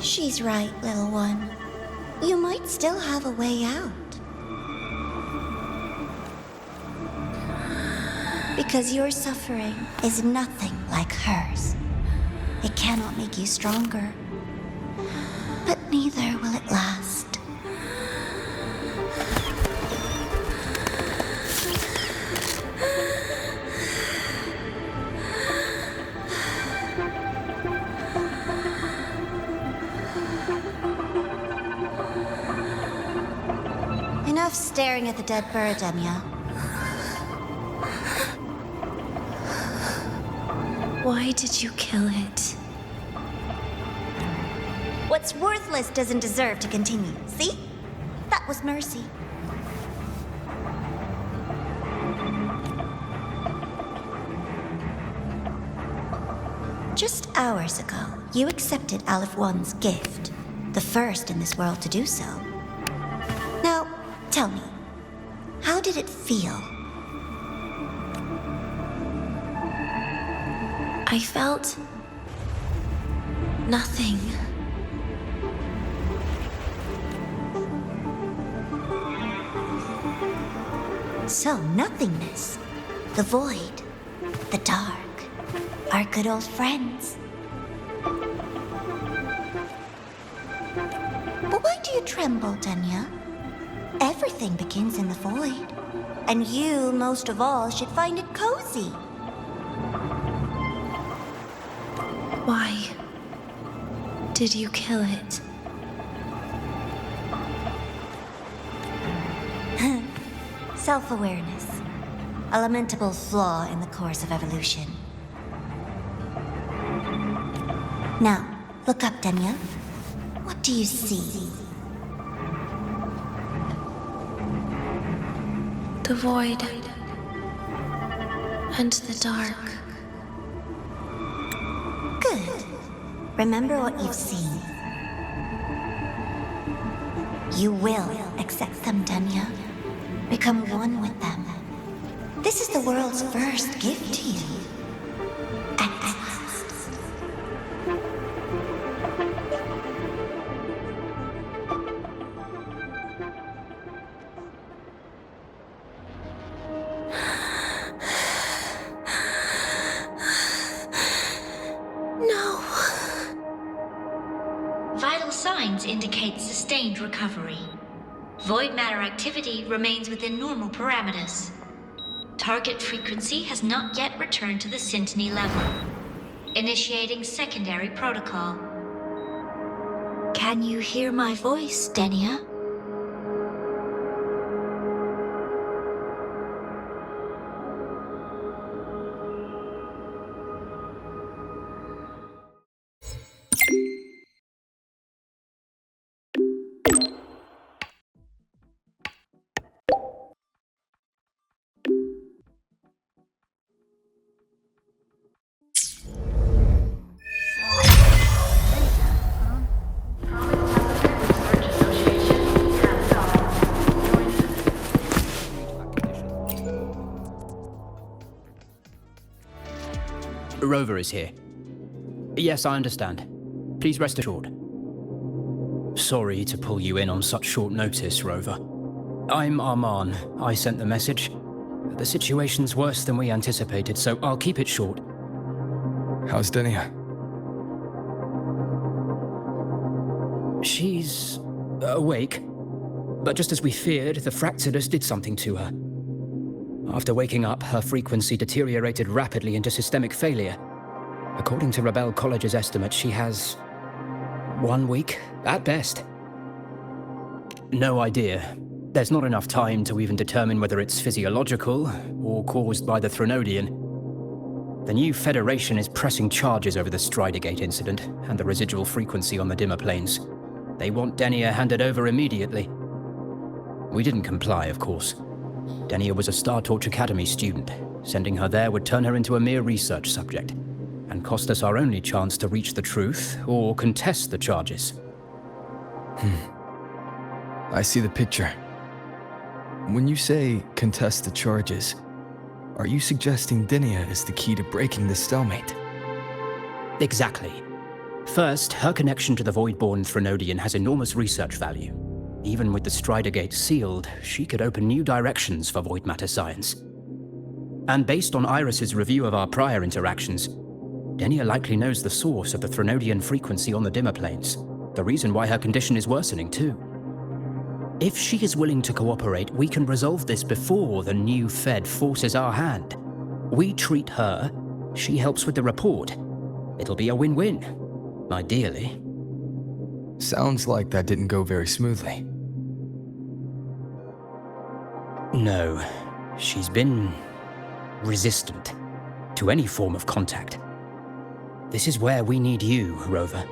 She's right, little one. You might still have a way out. Because your suffering is nothing like hers. It cannot make you stronger, but neither will it last. Enough staring at the dead bird, Denia. Why did you kill it? What's worthless doesn't deserve to continue. See? That was mercy. Just hours ago, you accepted Aleph One's gift, the first in this world to do so. Now, tell me, how did it feel? I felt nothing. So, nothingness, the void, the dark, our good old friends. But why do you tremble, Denia? Everything begins in the void, and you, most of all, should find it cozy. Why did you kill it? Self-awareness. A lamentable flaw in the course of evolution. Now, look up, Denia. What do you see? The void and the dark. Good. Remember what you've seen. You will accept them, Denia. Become one with them. This is the world's first gift to you. At last. No. Vital signs indicate sustained recovery. Void matter activity remains within normal parameters. Target frequency has not yet returned to the syntony level. Initiating secondary protocol. Can you hear my voice, Denia? Rover is here. Yes, I understand. Please rest assured. Sorry to pull you in on such short notice, Rover. I'm Arman. I sent the message. The situation's worse than we anticipated, so I'll keep it short. How's Denia? She's awake. But just as we feared, the Fractidus did something to her. After waking up, her frequency deteriorated rapidly into systemic failure. According to Rebel College's estimate, she has 1 week, at best. No idea. There's not enough time to even determine whether it's physiological or caused by the Threnodian. The new Federation is pressing charges over the Stridergate incident and the residual frequency on the dimmer planes. They want Denia handed over immediately. We didn't comply, of course. Denia was a Star Torch Academy student. Sending her there would turn her into a mere research subject, and cost us our only chance to reach the truth or contest the charges. I see the picture. When you say contest the charges, are you suggesting Denia is the key to breaking this stalemate? Exactly. First, her connection to the Void-born Threnodian has enormous research value. Even with the Strider Gate sealed, she could open new directions for void matter science. And based on Iris's review of our prior interactions, Denia likely knows the source of the Threnodian frequency on the dimmer planes, the reason why her condition is worsening too. If she is willing to cooperate, we can resolve this before the new Fed forces our hand. We treat her, she helps with the report. It'll be a win-win, ideally. Sounds like that didn't go very smoothly. No, she's been resistant to any form of contact. This is where we need you, Rover.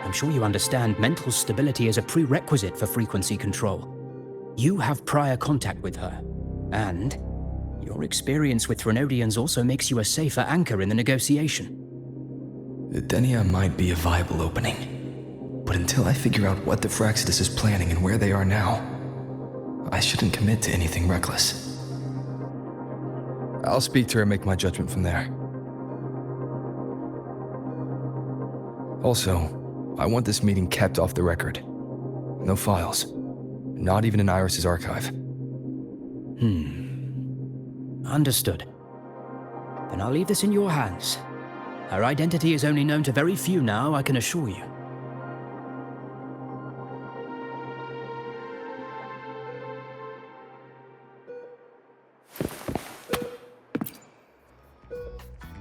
I'm sure you understand mental stability is a prerequisite for frequency control. You have prior contact with her, and your experience with Threnodians also makes you a safer anchor in the negotiation. Denia might be a viable opening, but until I figure out what the Fraxidus is planning and where they are now, I shouldn't commit to anything reckless. I'll speak to her and make my judgment from there. Also, I want this meeting kept off the record. No files. Not even in Iris's archive. Understood. Then I'll leave this in your hands. Her identity is only known to very few now, I can assure you.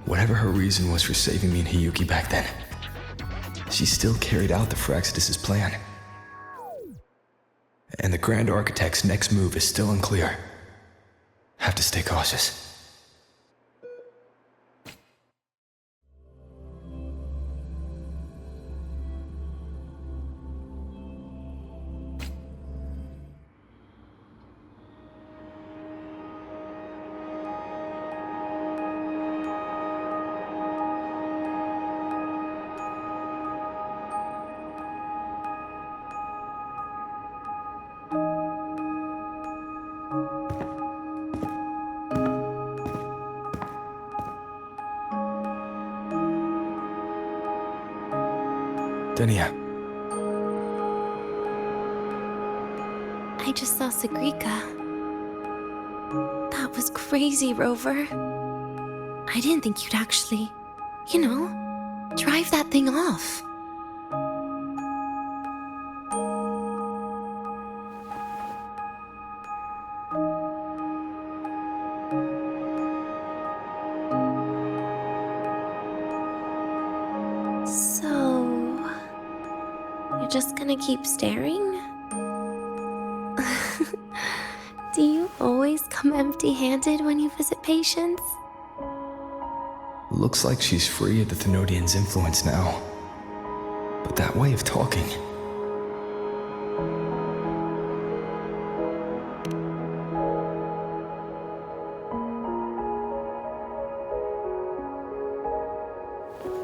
Whatever her reason was for saving me and Hiyuki back then, she still carried out the Fraxidus' plan. And the Grand Architect's next move is still unclear. Have to stay cautious. Denia. I just saw Segrika. That was crazy, Rover. I didn't think you'd actually, drive that thing off. Just gonna keep staring? Do you always come empty-handed when you visit patients? Looks like she's free of the Thenodian's influence now. But that way of talking...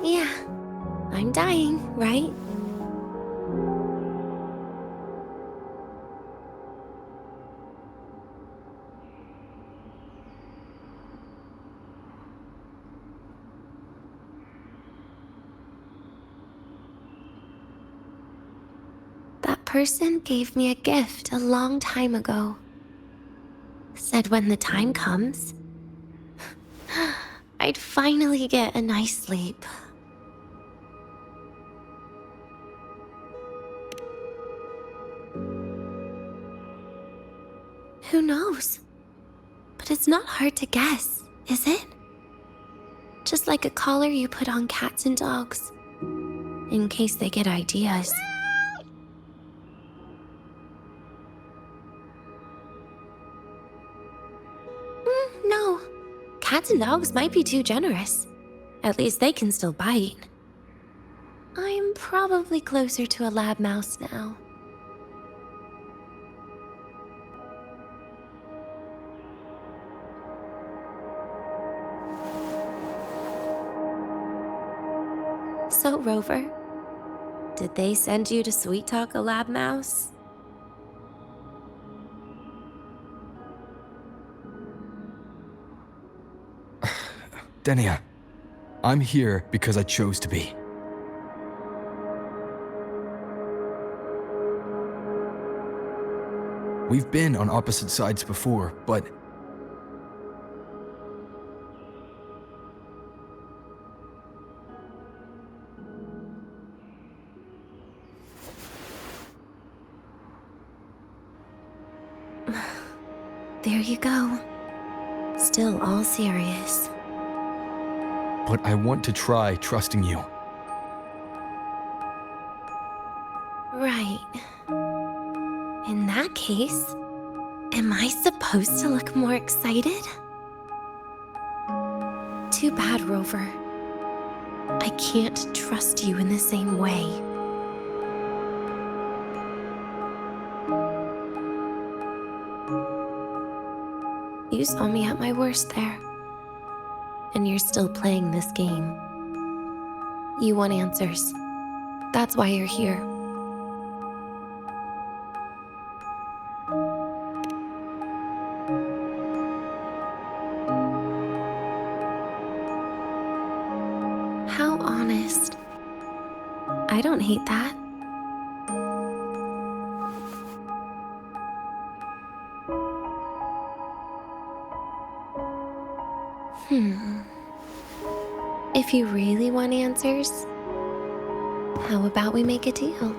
Yeah, I'm dying, right? Person gave me a gift a long time ago. Said when the time comes, I'd finally get a nice sleep. Who knows? But it's not hard to guess, is it? Just like a collar you put on cats and dogs, in case they get ideas. No. Cats and dogs might be too generous. At least they can still bite. I'm probably closer to a lab mouse now. So, Rover, did they send you to sweet talk a lab mouse? Denia, I'm here because I chose to be. We've been on opposite sides before, but... There you go. Still all serious. But I want to try trusting you. Right. In that case, am I supposed to look more excited? Too bad, Rover. I can't trust you in the same way. You saw me at my worst there. And you're still playing this game. You want answers. That's why you're here. How honest. I don't hate that. If you really want answers, how about we make a deal?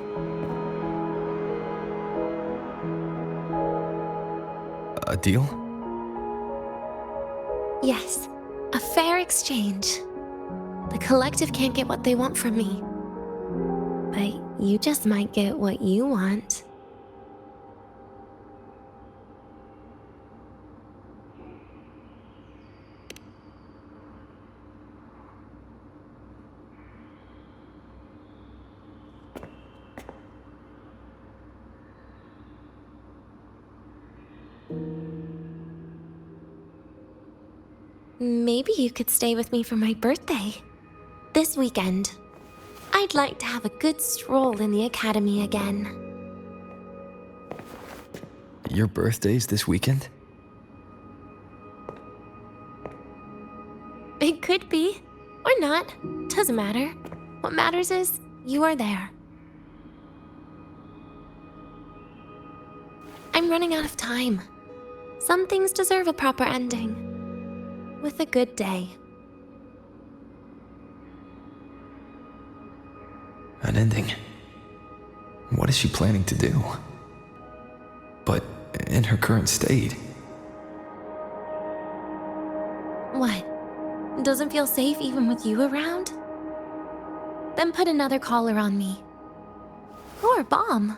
A deal? Yes, a fair exchange. The collective can't get what they want from me. But you just might get what you want. Maybe you could stay with me for my birthday. This weekend. I'd like to have a good stroll in the academy again. Your birthday's this weekend? It could be. Or not. Doesn't matter. What matters is you are there. I'm running out of time. Some things deserve a proper ending. With a good day. An ending? What is she planning to do? But in her current state... What? Doesn't feel safe even with you around? Then put another collar on me. Or a bomb.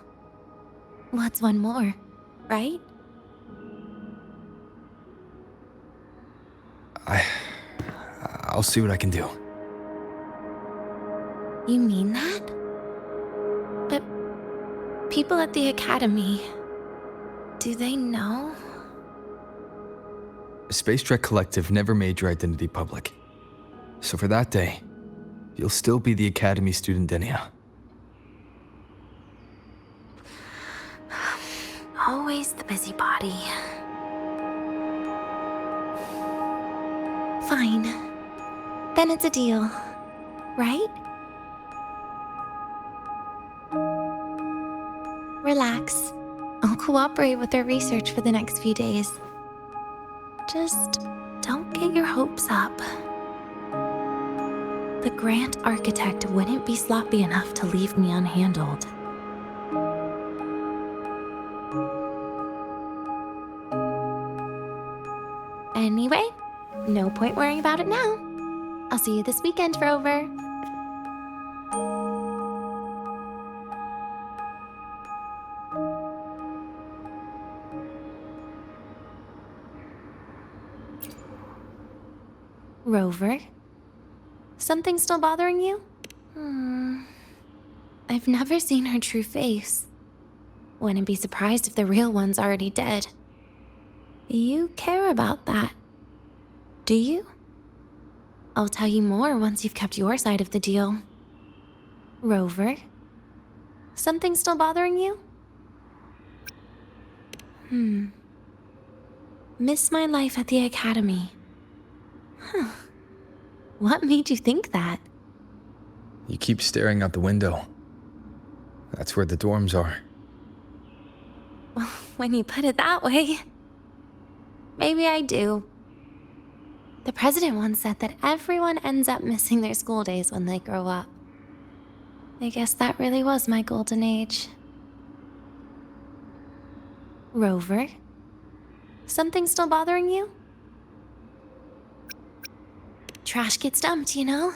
What's one more, right? I'll see what I can do. You mean that? But people at the academy, do they know? Space Trek Collective never made your identity public. So for that day, you'll still be the Academy student Denia. Always the busybody. Fine. Then it's a deal, right? Relax. I'll cooperate with their research for the next few days. Just don't get your hopes up. The Grant Architect wouldn't be sloppy enough to leave me unhandled. Anyway, no point worrying about it now. I'll see you this weekend, Rover. Rover? Something still bothering you? I've never seen her true face. Wouldn't be surprised if the real one's already dead. You care about that, do you? I'll tell you more once you've kept your side of the deal. Rover? Something still bothering you? Miss my life at the academy. Huh. What made you think that? You keep staring out the window. That's where the dorms are. When you put it that way, maybe I do. The president once said that everyone ends up missing their school days when they grow up. I guess that really was my golden age. Rover? Something still bothering you? Trash gets dumped, you know?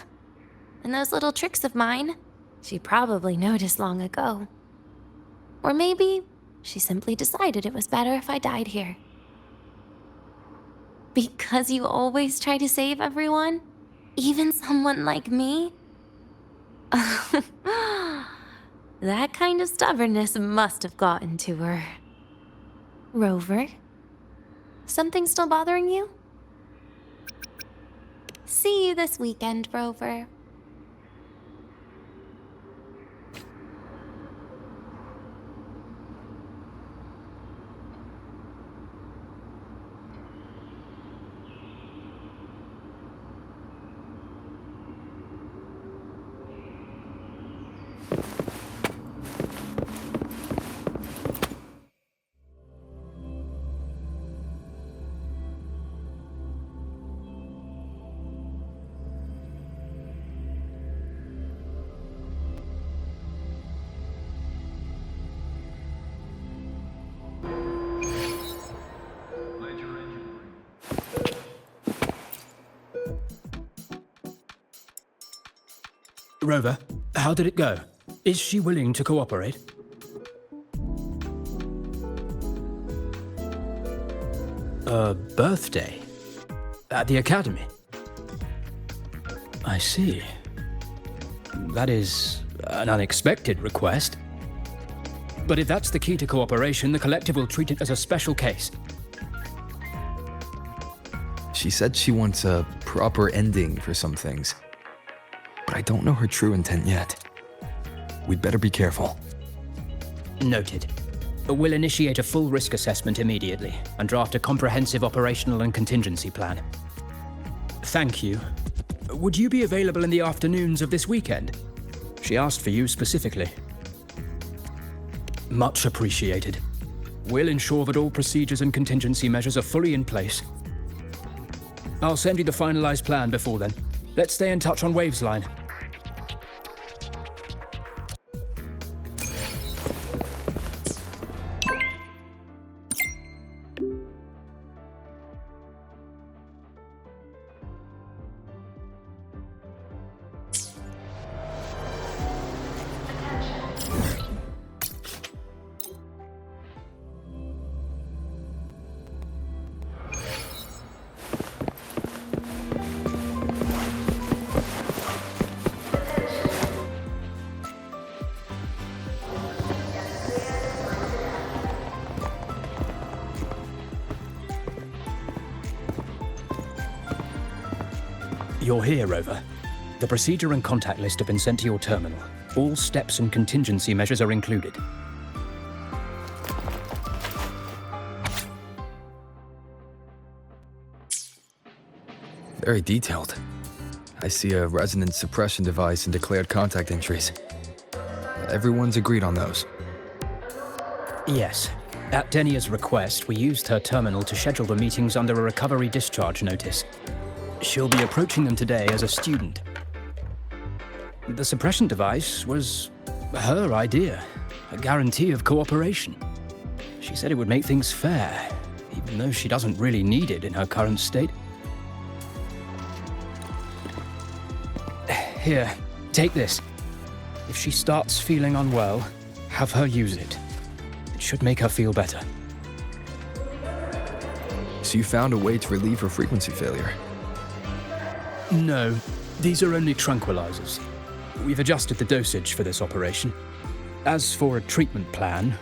And those little tricks of mine, she probably noticed long ago. Or maybe she simply decided it was better if I died here. Because you always try to save everyone? Even someone like me? That kind of stubbornness must have gotten to her. Rover? Something still bothering you? See you this weekend, Rover. Rover, how did it go? Is she willing to cooperate? A birthday? At the academy? I see. That is an unexpected request. But if that's the key to cooperation, the collective will treat it as a special case. She said she wants a proper ending for some things. But I don't know her true intent yet. We'd better be careful. Noted. We'll initiate a full risk assessment immediately and draft a comprehensive operational and contingency plan. Thank you. Would you be available in the afternoons of this weekend? She asked for you specifically. Much appreciated. We'll ensure that all procedures and contingency measures are fully in place. I'll send you the finalized plan before then. Let's stay in touch on Waves line. You're here, Rover. The procedure and contact list have been sent to your terminal. All steps and contingency measures are included. Very detailed. I see a resonance suppression device and declared contact entries. Everyone's agreed on those. Yes. At Denia's request, we used her terminal to schedule the meetings under a recovery discharge notice. She'll be approaching them today as a student. The suppression device was her idea, a guarantee of cooperation. She said it would make things fair, even though she doesn't really need it in her current state. Here, take this. If she starts feeling unwell, have her use it. It should make her feel better. So you found a way to relieve her frequency failure? No, these are only tranquilizers. We've adjusted the dosage for this operation. As for a treatment plan,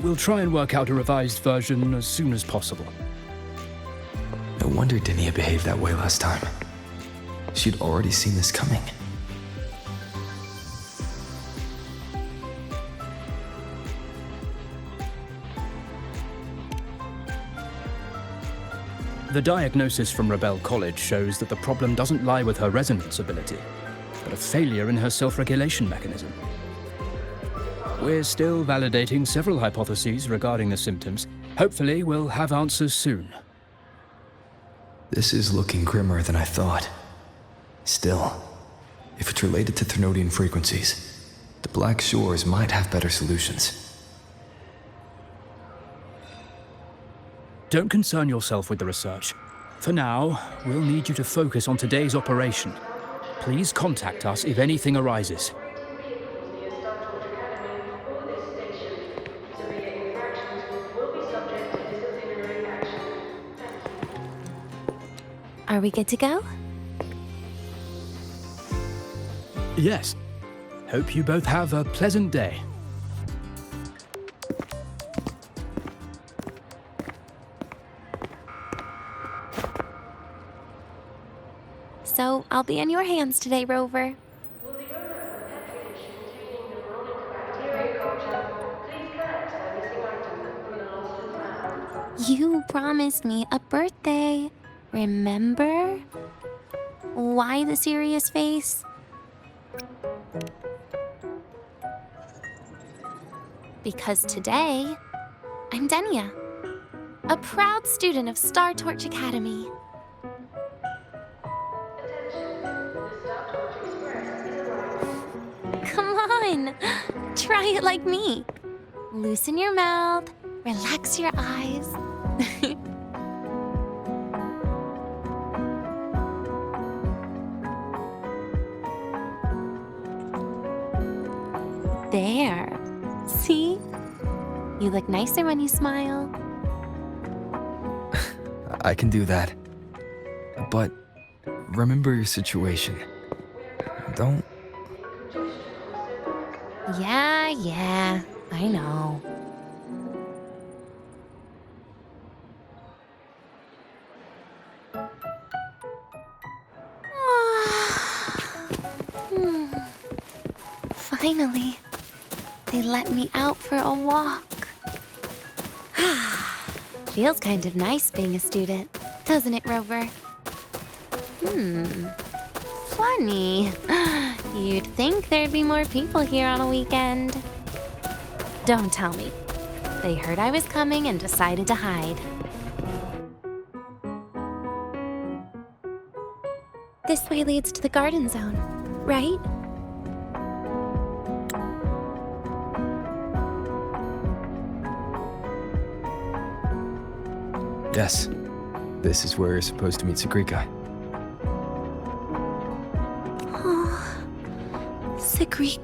we'll try and work out a revised version as soon as possible. No wonder Denia behaved that way last time. She'd already seen this coming. The diagnosis from Rebel College shows that the problem doesn't lie with her resonance ability, but a failure in her self-regulation mechanism. We're still validating several hypotheses regarding the symptoms. Hopefully, we'll have answers soon. This is looking grimmer than I thought. Still, if it's related to Thernoidian frequencies, the Black Shores might have better solutions. Don't concern yourself with the research. For now, we'll need you to focus on today's operation. Please contact us if anything arises. Are we good to go? Yes. Hope you both have a pleasant day. So, I'll be in your hands today, Rover. You promised me a birthday. Remember? Why the serious face? Because today, I'm Denia, a proud student of Star Torch Academy. Come on, try it like me. Loosen your mouth, relax your eyes. There. See? You look nicer when you smile. I can do that. But remember your situation. Don't... Yeah, I know. Finally, they let me out for a walk. Feels kind of nice being a student, doesn't it, Rover? Funny. You'd think there'd be more people here on a weekend. Don't tell me. They heard I was coming and decided to hide. This way leads to the garden zone, right? Yes. This is where you're supposed to meet Segue. Segue.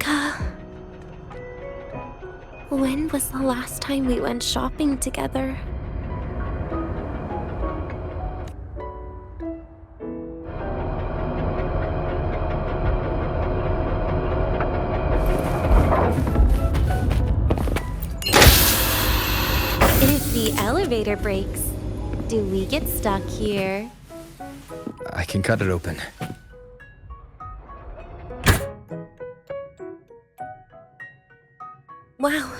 When was the last time we went shopping together? If the elevator breaks, do we get stuck here? I can cut it open. Wow,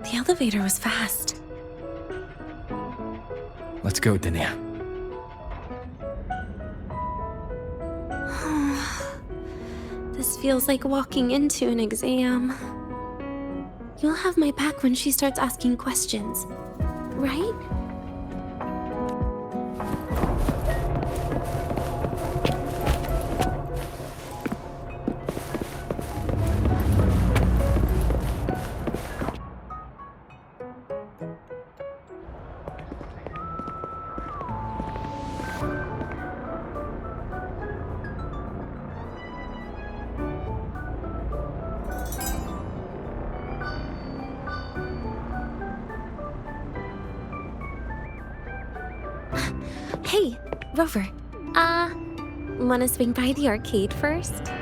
the elevator was fast. Let's go, Denia. This feels like walking into an exam. You'll have my back when she starts asking questions, right? Hey, Rover. Wanna swing by the arcade first?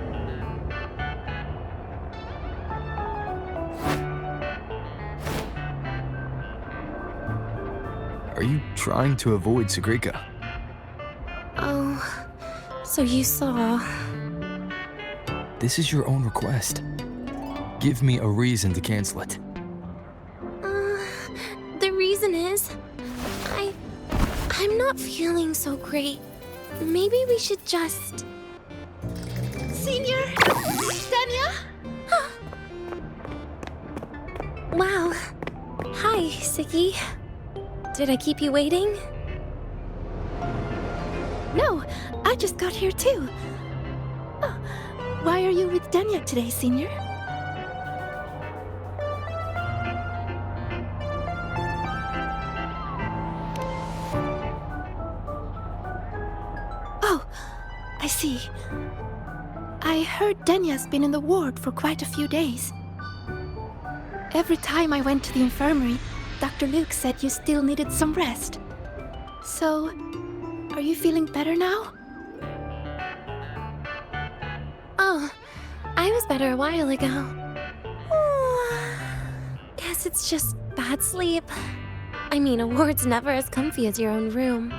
Are you trying to avoid Segue? Oh, so you saw... This is your own request. Give me a reason to cancel it. The reason is... I'm not feeling so great. Maybe we should just... Senior? Denia? Segue? Did I keep you waiting? No, I just got here too. Oh, why are you with Denia today, Senior? Oh, I see. I heard Denia's been in the ward for quite a few days. Every time I went to the infirmary, Dr. Luke said you still needed some rest. So, are you feeling better now? Oh, I was better a while ago. Guess it's just bad sleep. I mean, a ward's never as comfy as your own room.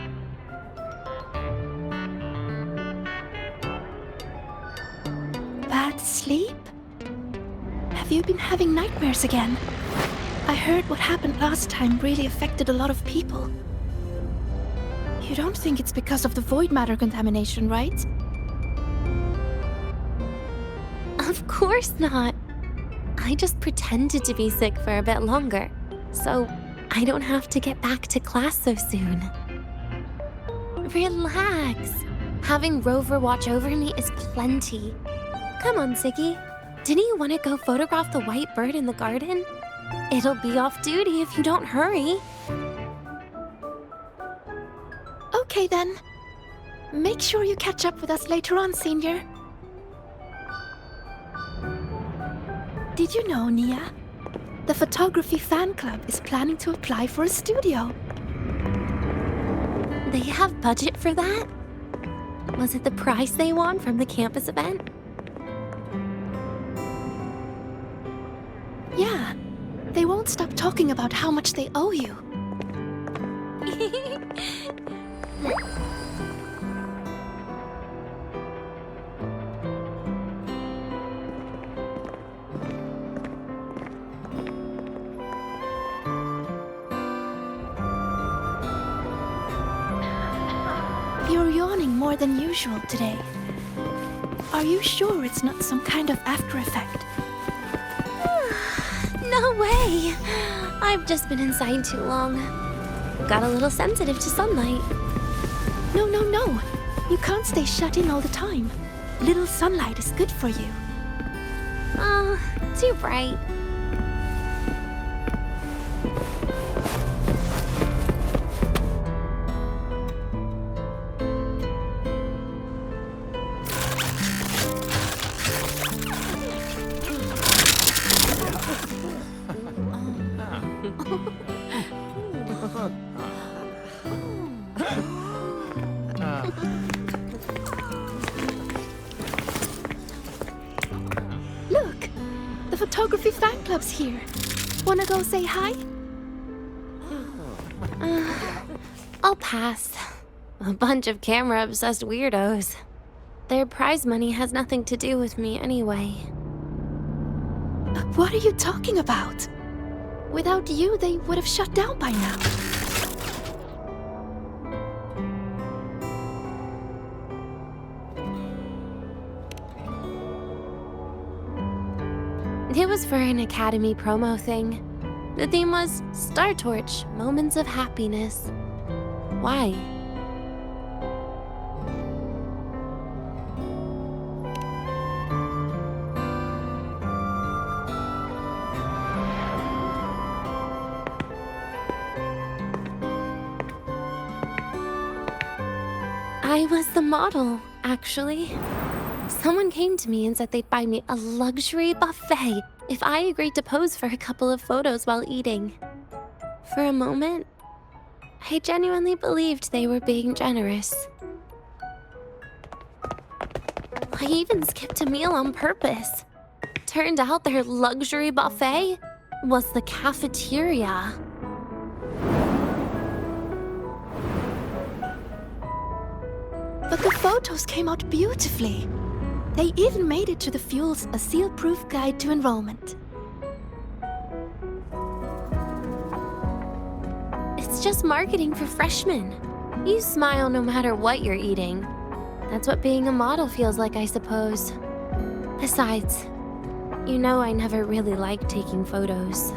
Bad sleep? Have you been having nightmares again? I heard what happened last time really affected a lot of people. You don't think it's because of the void matter contamination, right? Of course not. I just pretended to be sick for a bit longer, so I don't have to get back to class so soon. Relax. Having Rover watch over me is plenty. Come on, Segue. Didn't you want to go photograph the white bird in the garden? It'll be off duty if you don't hurry. Okay then. Make sure you catch up with us later on, Senior. Did you know, Nia? The photography fan club is planning to apply for a studio. They have budget for that? Was it the prize they won from the campus event? Yeah. They won't stop talking about how much they owe you. You're yawning more than usual today. Are you sure it's not some kind of after effect? No way! I've just been inside too long. Got a little sensitive to sunlight. No. You can't stay shut in all the time. Little sunlight is good for you. Oh, too bright. Look! The photography fan club's here. Wanna go say hi? I'll pass. A bunch of camera-obsessed weirdos. Their prize money has nothing to do with me anyway. What are you talking about? Without you, they would have shut down by now. It was for an Academy promo thing. The theme was Star Torch, Moments of Happiness. Why? I was the model, actually. Someone came to me and said they'd buy me a luxury buffet if I agreed to pose for a couple of photos while eating. For a moment, I genuinely believed they were being generous. I even skipped a meal on purpose. Turned out their luxury buffet was the cafeteria. But the photos came out beautifully. They even made it to the Fuel's A Seal-Proof Guide to Enrollment. It's just marketing for freshmen. You smile no matter what you're eating. That's what being a model feels like, I suppose. Besides, you know I never really liked taking photos.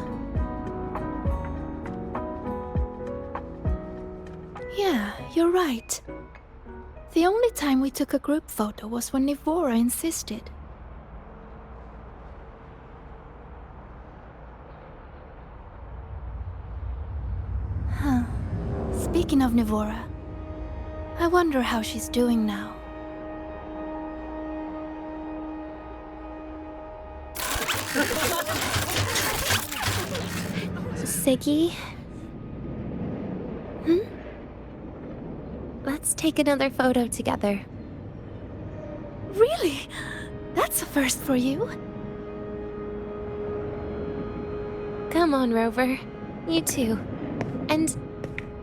You're right. The only time we took a group photo was when Nivora insisted. Huh. Speaking of Nivora, I wonder how she's doing now. Segue? Let's take another photo together. Really? That's a first for you. Come on, Rover. You too. And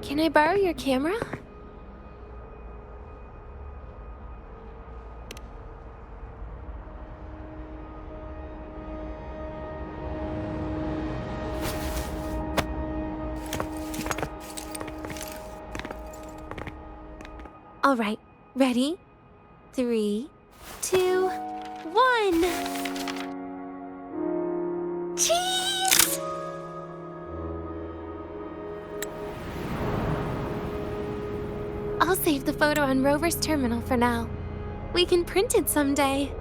can I borrow your camera? All right, ready? 3, 2, 1. Cheese! I'll save the photo on Rover's terminal for now. We can print it someday.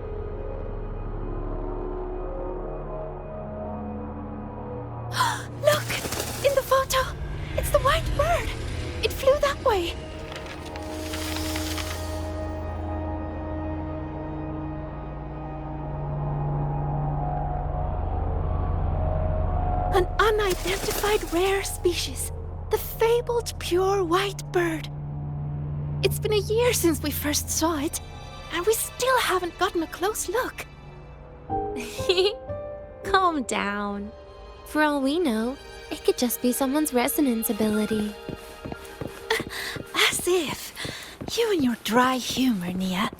Look! In the photo! It's the white bird! It flew that way! An unidentified rare species. The fabled pure white bird. It's been a year since we first saw it, and we still haven't gotten a close look. Calm down. For all we know, it could just be someone's resonance ability. As if. You and your dry humor, Nia.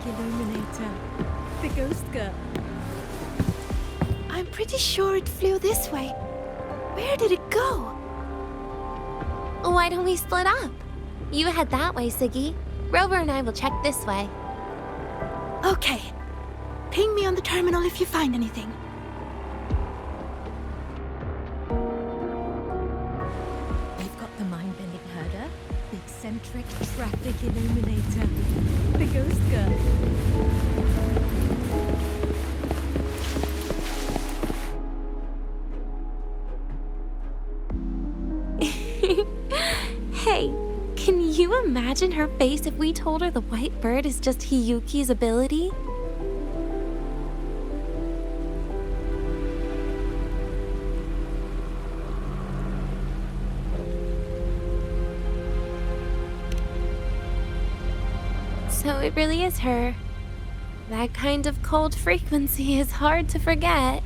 Illuminator. The ghost girl. I'm pretty sure it flew this way. Where did it go? Why don't we split up? You head that way, Segue. Rover and I will check this way. Okay. Ping me on the terminal if you find anything. We've got the mind-bending herder, the eccentric traffic illuminator, the ghost girl. Hey, can you imagine her face if we told her the white bird is just Hiyuki's ability? So it really is her. That kind of cold frequency is hard to forget.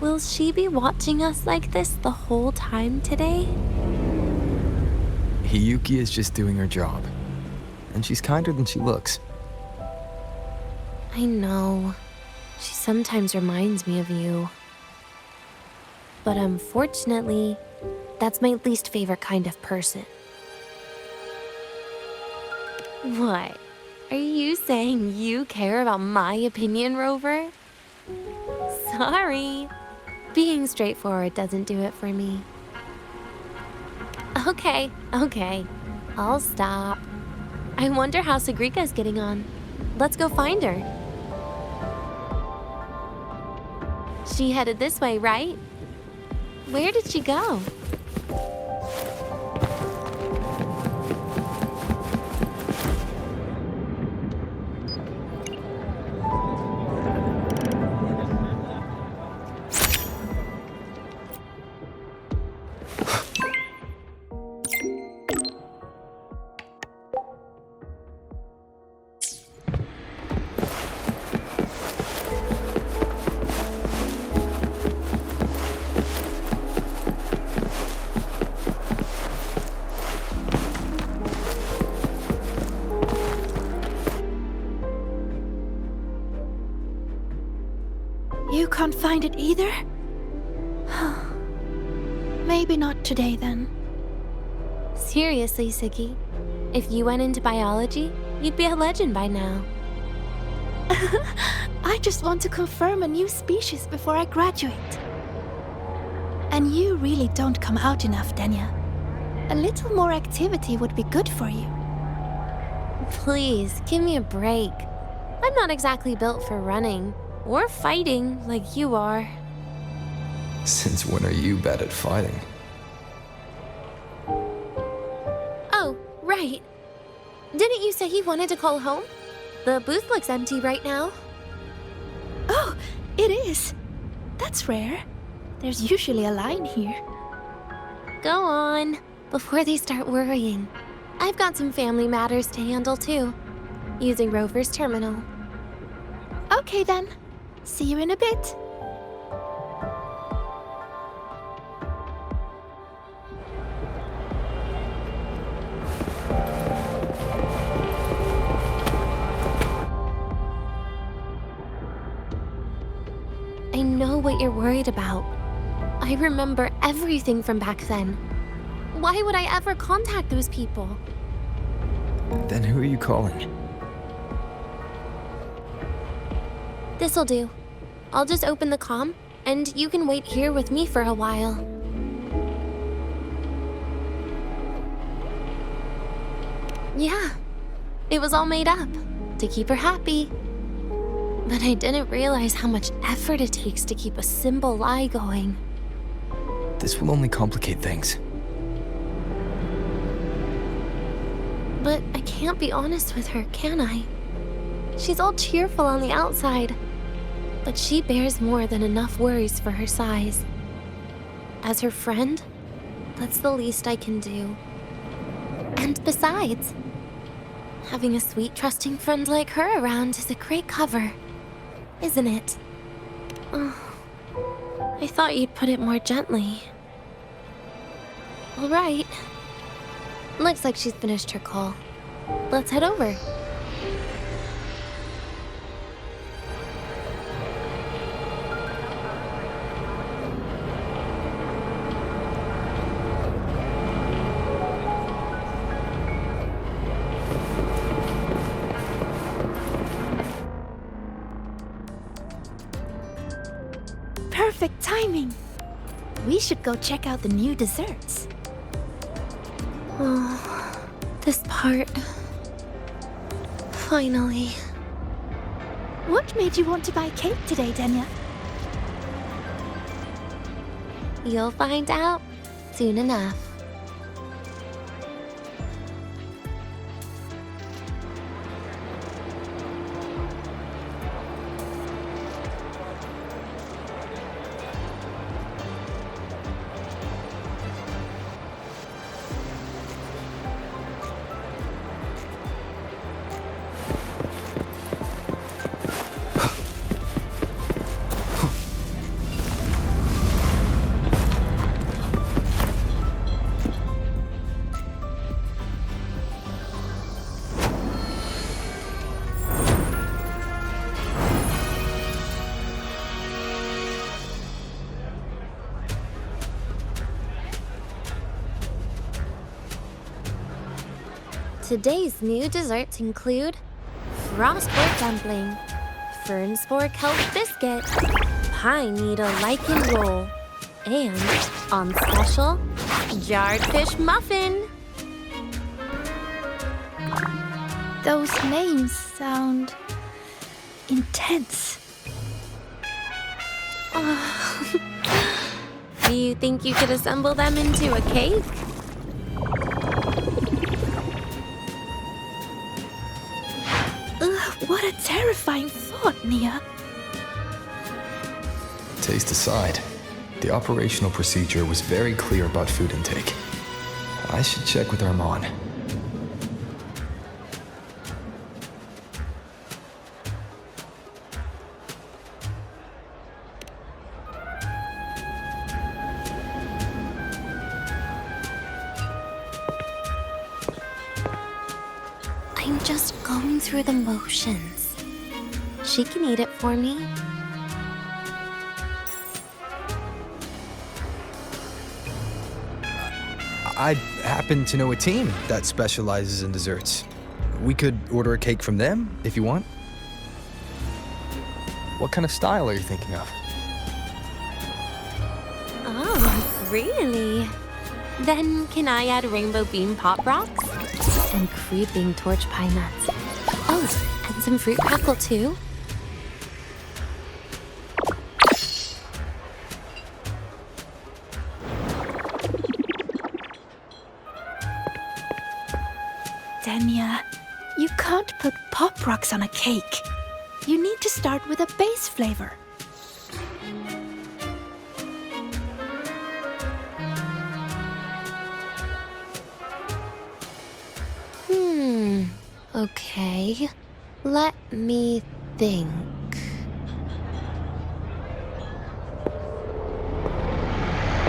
Will she be watching us like this the whole time today? Hiyuki is just doing her job. And she's kinder than she looks. I know. She sometimes reminds me of you. But unfortunately, that's my least favorite kind of person. What? Are you saying you care about my opinion, Rover? Sorry. Being straightforward doesn't do it for me. Okay. I'll stop. I wonder how Sagrika's getting on. Let's go find her. She headed this way, right? Where did she go? You can't find it either? Maybe not today then. Seriously, Segue. If you went into biology, you'd be a legend by now. I just want to confirm a new species before I graduate. And you really don't come out enough, Denia. A little more activity would be good for you. Please, give me a break. I'm not exactly built for running or fighting like you are. Since when are you bad at fighting? Oh, right. Didn't you say you wanted to call home? The booth looks empty right now. Oh, it is. That's rare. There's usually a line here. Go on, before they start worrying. I've got some family matters to handle too, using Rover's terminal. Okay then. See you in a bit. I know what you're worried about. I remember everything from back then. Why would I ever contact those people? Then who are you calling? This'll do. I'll just open the comm, and you can wait here with me for a while. Yeah, it was all made up to keep her happy. But I didn't realize how much effort it takes to keep a simple lie going. This will only complicate things. But I can't be honest with her, can I? She's all cheerful on the outside, but she bears more than enough worries for her size. As her friend, that's the least I can do. And besides, having a sweet, trusting friend like her around is a great cover, isn't it? Oh, I thought you'd put it more gently. All right. Looks like she's finished her call. Let's head over. Perfect timing. We should go check out the new desserts. Oh, this part. Finally. What made you want to buy cake today, Denia? You'll find out soon enough. Today's new desserts include frostboard dumpling, fern spore kelp biscuit, pine needle lichen roll, and, on special, jarred fish muffin. Those names sound intense. Do you think you could assemble them into a cake? What a terrifying thought, Nia. Taste aside, the operational procedure was very clear about food intake. I should check with Armand. I'm just going through the motions. She can eat it for me. I happen to know a team that specializes in desserts. We could order a cake from them if you want. What kind of style are you thinking of? Oh, really? Then can I add rainbow bean pop rocks? And creeping torch pine nuts. Oh, and some fruit crackle too? Denia, you can't put pop rocks on a cake. You need to start with a base flavor. Okay. Let me think.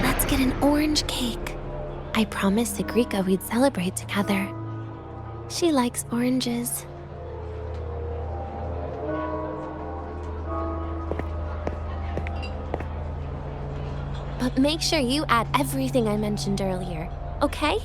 Let's get an orange cake. I promised Segue we'd celebrate together. She likes oranges. But make sure you add everything I mentioned earlier, okay?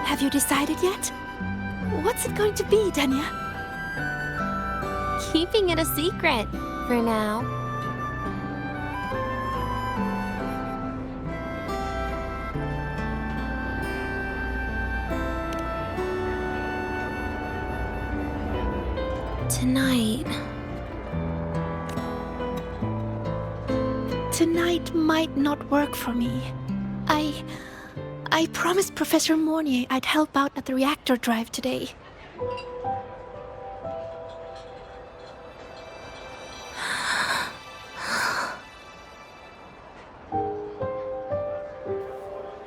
Have you decided yet? What's it going to be, Denia? Keeping it a secret for now. Tonight might not work for me. I promised Professor Mornier I'd help out at the reactor drive today.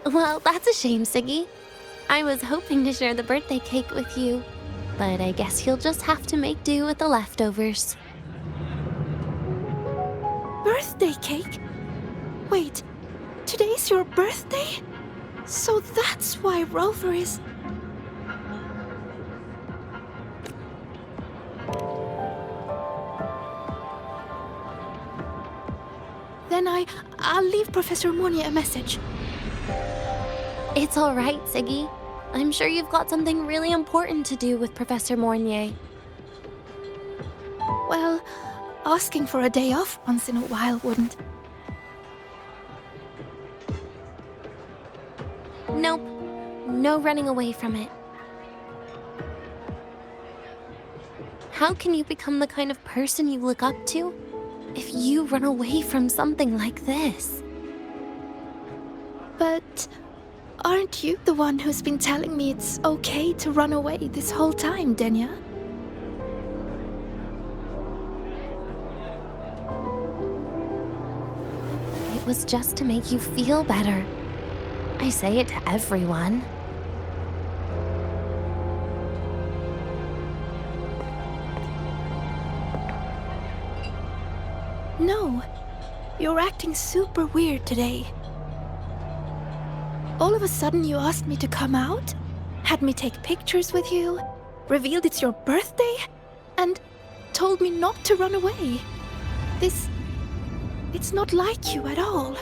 Well, that's a shame, Segue. I was hoping to share the birthday cake with you, but I guess you'll just have to make do with the leftovers. Birthday cake? Wait, today's your birthday? So that's why Rover is... Then I'll leave Professor Mornier a message. It's all right, Segue. I'm sure you've got something really important to do with Professor Mornier. Well, asking for a day off once in a while wouldn't. Nope. No running away from it. How can you become the kind of person you look up to if you run away from something like this? But aren't you the one who's been telling me it's okay to run away this whole time, Denia? It was just to make you feel better. I say it to everyone. No, you're acting super weird today. All of a sudden you asked me to come out, had me take pictures with you, revealed it's your birthday, and told me not to run away. It's not like you at all.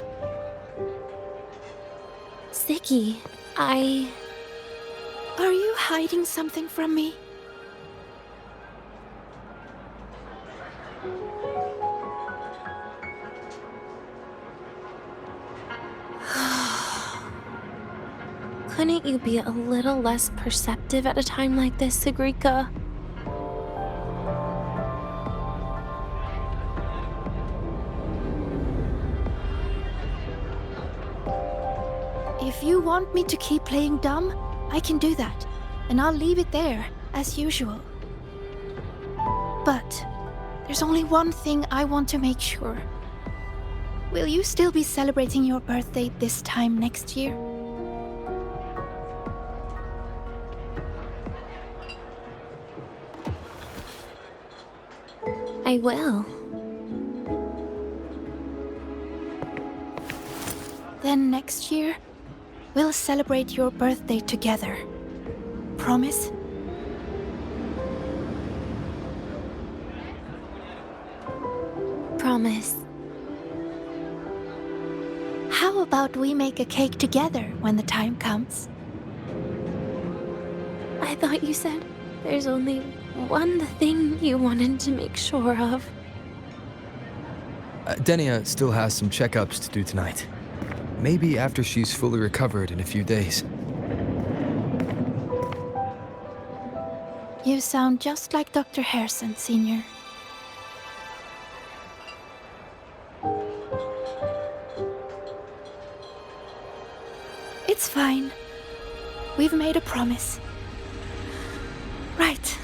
Segue, Are you hiding something from me? Couldn't you be a little less perceptive at a time like this, Segue? If you want me to keep playing dumb, I can do that, and I'll leave it there, as usual. But there's only one thing I want to make sure. Will you still be celebrating your birthday this time next year? I will. Then next year, we'll celebrate your birthday together. Promise? Promise. How about we make a cake together when the time comes? I thought you said there's only one thing you wanted to make sure of. Denia still has some checkups to do tonight. Maybe after she's fully recovered in a few days. You sound just like Dr. Harrison, Sr. It's fine. We've made a promise. Right.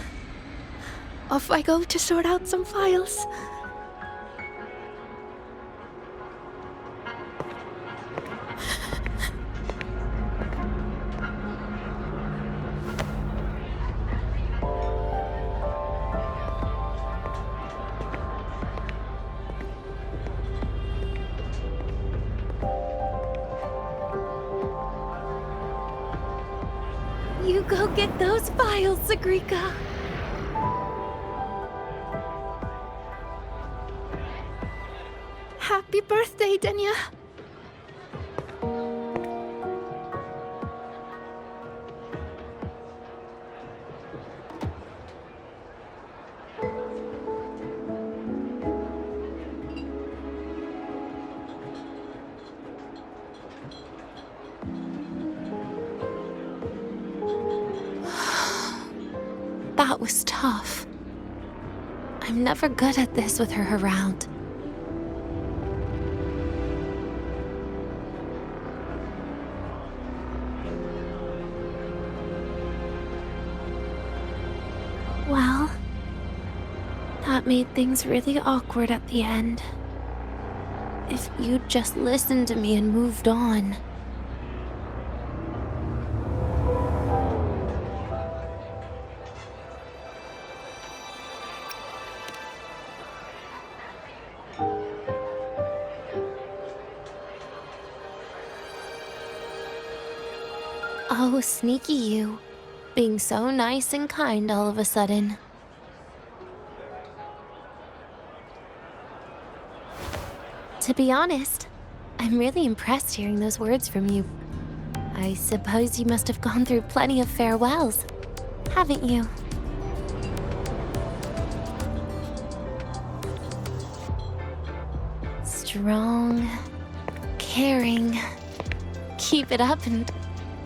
Off I go to sort out some files. You go get those files, Sagrika. Happy birthday, Denia. That was tough. I'm never good at this with her around. Well, that made things really awkward at the end. If you'd just listened to me and moved on. Oh, sneaky you. Being so nice and kind all of a sudden. To be honest, I'm really impressed hearing those words from you. I suppose you must have gone through plenty of farewells, haven't you? Strong, caring. Keep it up and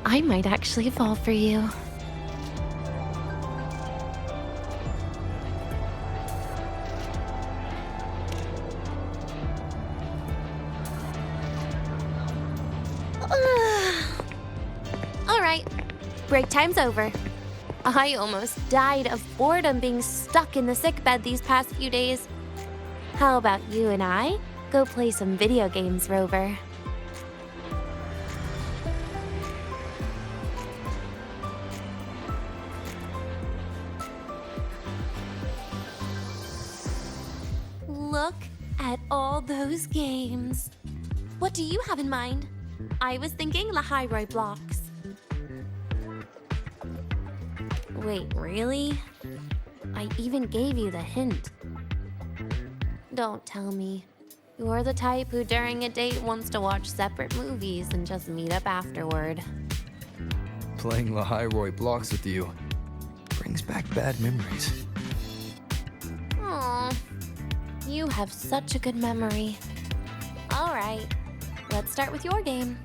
I might actually fall for you. All right, break time's over. I almost died of boredom being stuck in the sickbed these past few days. How about you and I go play some video games, Rover? Look at all those games. What do you have in mind? I was thinking Lahairoi blocks. Wait, really? I even gave you the hint. Don't tell me. You're the type who during a date wants to watch separate movies and just meet up afterward. Playing Lahairoi blocks with you brings back bad memories. Aw, you have such a good memory. All right, let's start with your game.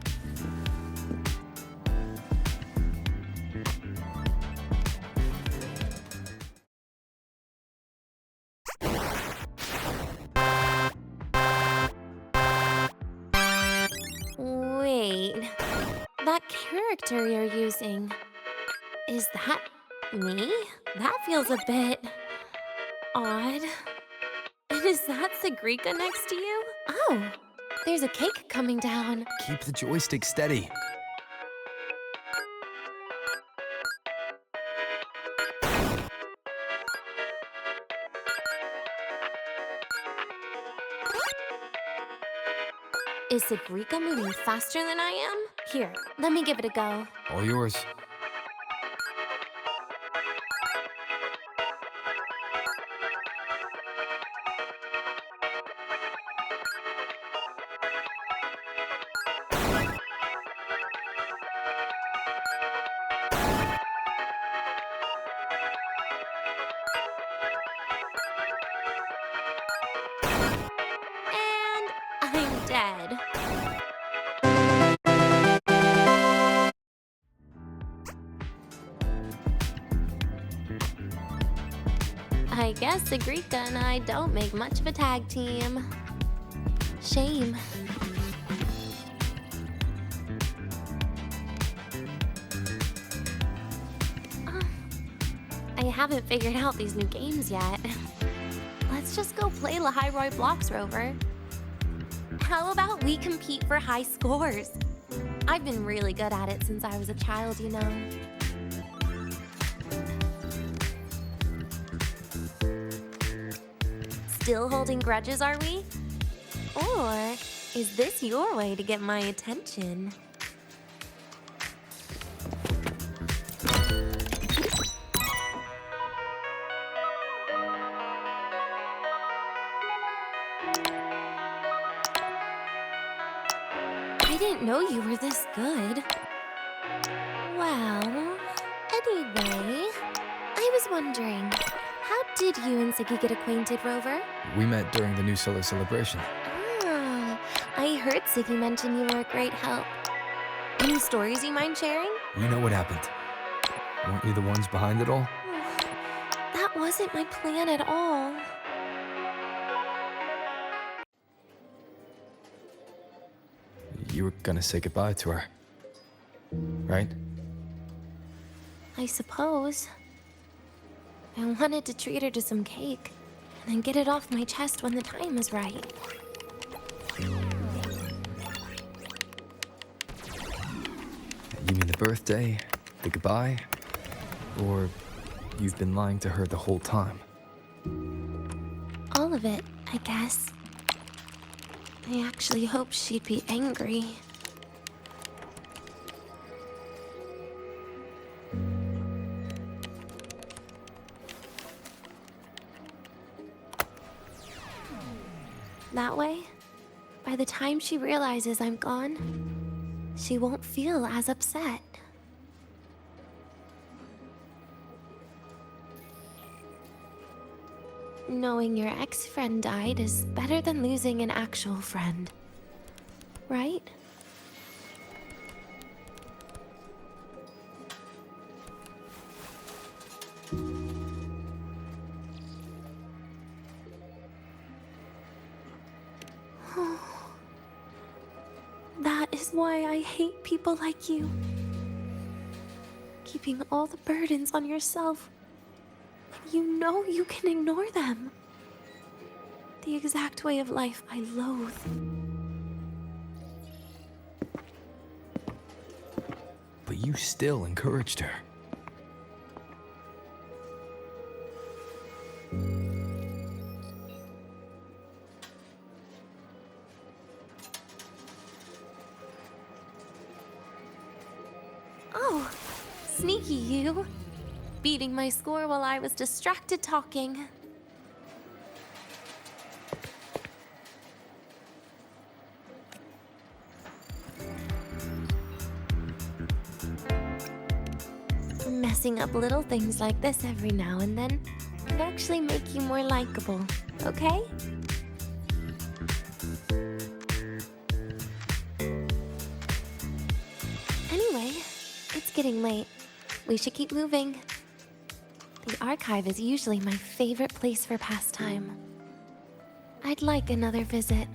Wait, that character you're using, is that me? That feels a bit odd. Is that Segrika next to you? Oh, there's a cake coming down. Keep the joystick steady. Is Segrika moving faster than I am? Here, let me give it a go. All yours. And I'm dead. I guess Segrika and I don't make much of a tag team. Shame. I haven't figured out these new games yet. Let's just go play Lahairoi Blocks, Rover. How about we compete for high scores? I've been really good at it since I was a child, you know. Still holding grudges, are we? Or is this your way to get my attention? I didn't know you were this good. Well, anyway, I was wondering, how did you and Segue get acquainted, Rover? We met during the New Solar Celebration. Oh, I heard Segue mention you were a great help. Any stories you mind sharing? You know what happened. Weren't you the ones behind it all? That wasn't my plan at all. You were gonna say goodbye to her, right? I suppose. I wanted to treat her to some cake, and then get it off my chest when the time was right. You mean the birthday, the goodbye, or you've been lying to her the whole time? All of it, I guess. I actually hoped she'd be angry. That way, by the time she realizes I'm gone, she won't feel as upset. Knowing your ex-friend died is better than losing an actual friend, right? That is why I hate people like you. Keeping all the burdens on yourself. You know you can ignore them. The exact way of life I loathe. But you still encouraged her. Oh, sneaky you. Beating my score while I was distracted talking. Messing up little things like this every now and then can actually make you more likable, okay? Anyway, it's getting late. We should keep moving. The archive is usually my favorite place for pastime. I'd like another visit.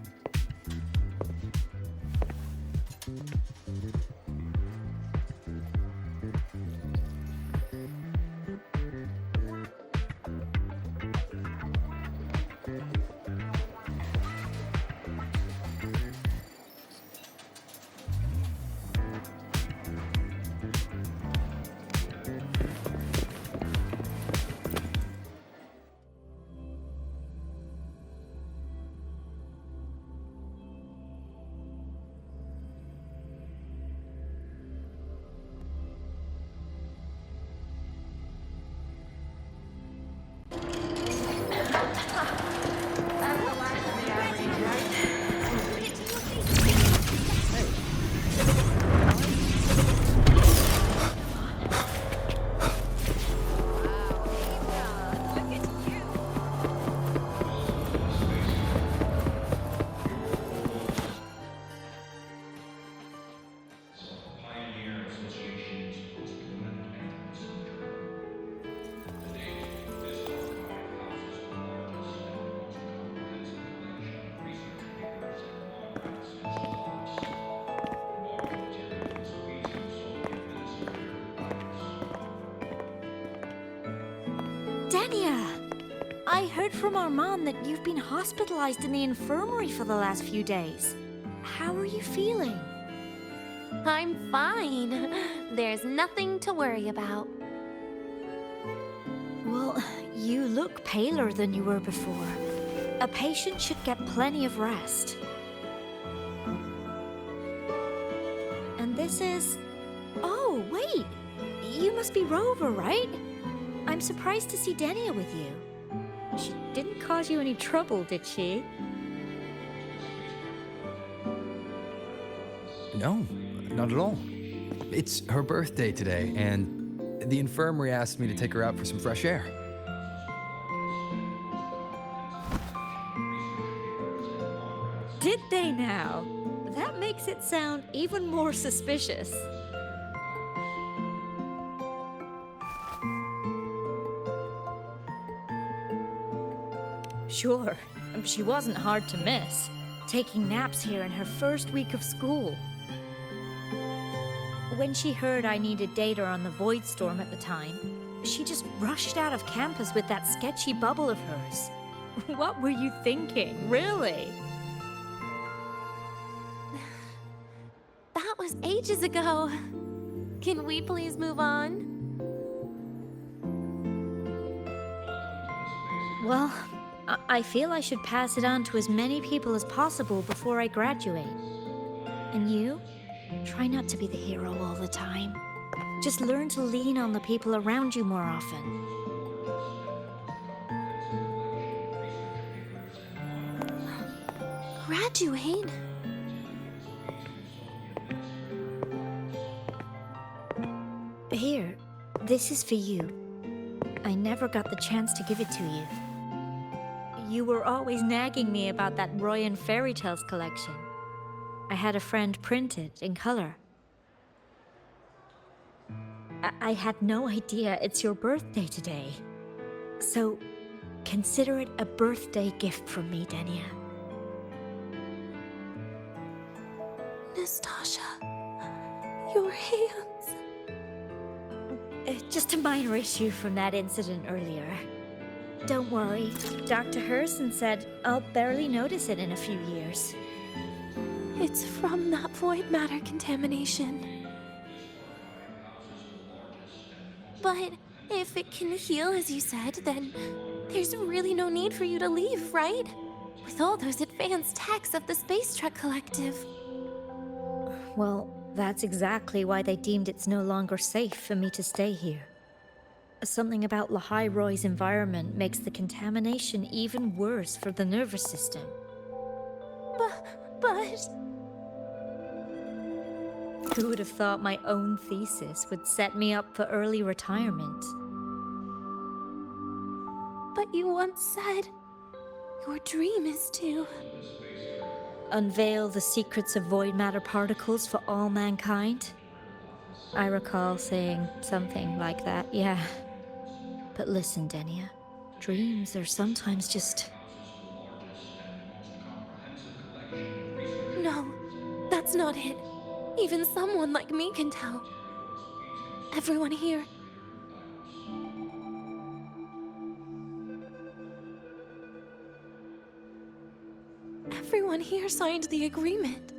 Denia! I heard from Armand that you've been hospitalized in the infirmary for the last few days. How are you feeling? I'm fine. There's nothing to worry about. Well, you look paler than you were before. A patient should get plenty of rest. And this is... Oh, wait! You must be Rover, right? I'm surprised to see Denia with you. She didn't cause you any trouble, did she? No, not at all. It's her birthday today, and the infirmary asked me to take her out for some fresh air. Did they now? That makes it sound even more suspicious. Sure, she wasn't hard to miss, taking naps here in her first week of school. When she heard I needed data on the Void Storm at the time, she just rushed out of campus with that sketchy bubble of hers. What were you thinking, really? That was ages ago. Can we please move on? Well, I feel I should pass it on to as many people as possible before I graduate. And you? Try not to be the hero all the time. Just learn to lean on the people around you more often. Graduate? Here, this is for you. I never got the chance to give it to you. You were always nagging me about that Roy and Fairy Tales collection. I had a friend print it in color. I had no idea it's your birthday today. So, consider it a birthday gift from me, Denia. Nastasha, your hands. Just a minor issue from that incident earlier. Don't worry, Dr. Herson said I'll barely notice it in a few years. It's from that void matter contamination. But if it can heal, as you said, then there's really no need for you to leave, right? With all those advanced techs of the Space Trek Collective. Well, that's exactly why they deemed it's no longer safe for me to stay here. Something about Lahai-Roy's environment makes the contamination even worse for the nervous system. But... Who would have thought my own thesis would set me up for early retirement? But you once said your dream is to... Unveil the secrets of void matter particles for all mankind? I recall saying something like that, yeah. But listen, Denia, dreams are sometimes just... No, that's not it. Even someone like me can tell. Everyone here... Everyone here signed the agreement.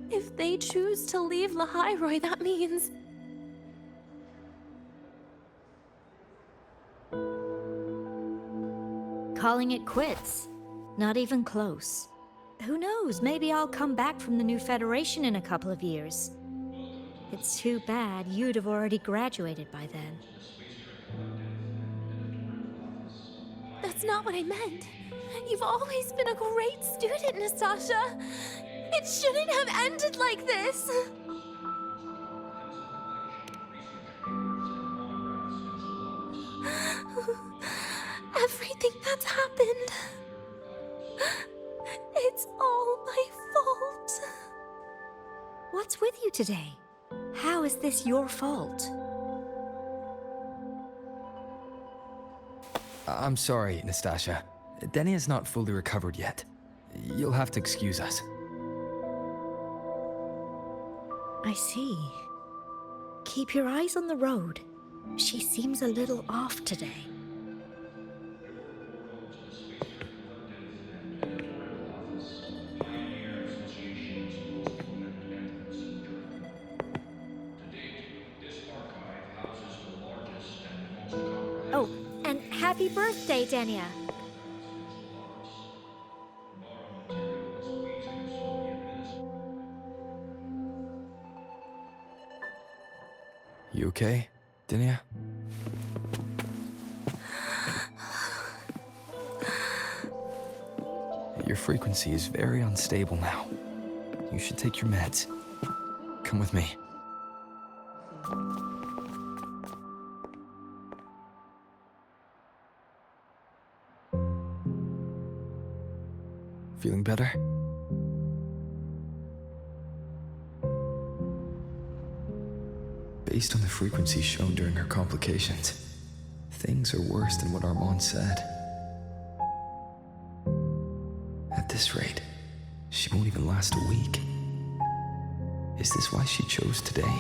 If they choose to leave Lahai-Roy, that means... Calling it quits. Not even close. Who knows, maybe I'll come back from the new Federation in a couple of years. It's too bad you'd have already graduated by then. That's not what I meant. You've always been a great student, Nastasha. It shouldn't have ended like this. Everything that's happened... It's all my fault. What's with you today? How is this your fault? I'm sorry, Nastasha. Denia's not fully recovered yet. You'll have to excuse us. I see. Keep your eyes on the road. She seems a little off today. Happy birthday, Denia. You okay, Denia? Your frequency is very unstable now. You should take your meds. Come with me. Feeling better? Based on the frequency shown during her complications, things are worse than what Armand said. At this rate, she won't even last a week. Is this why she chose today?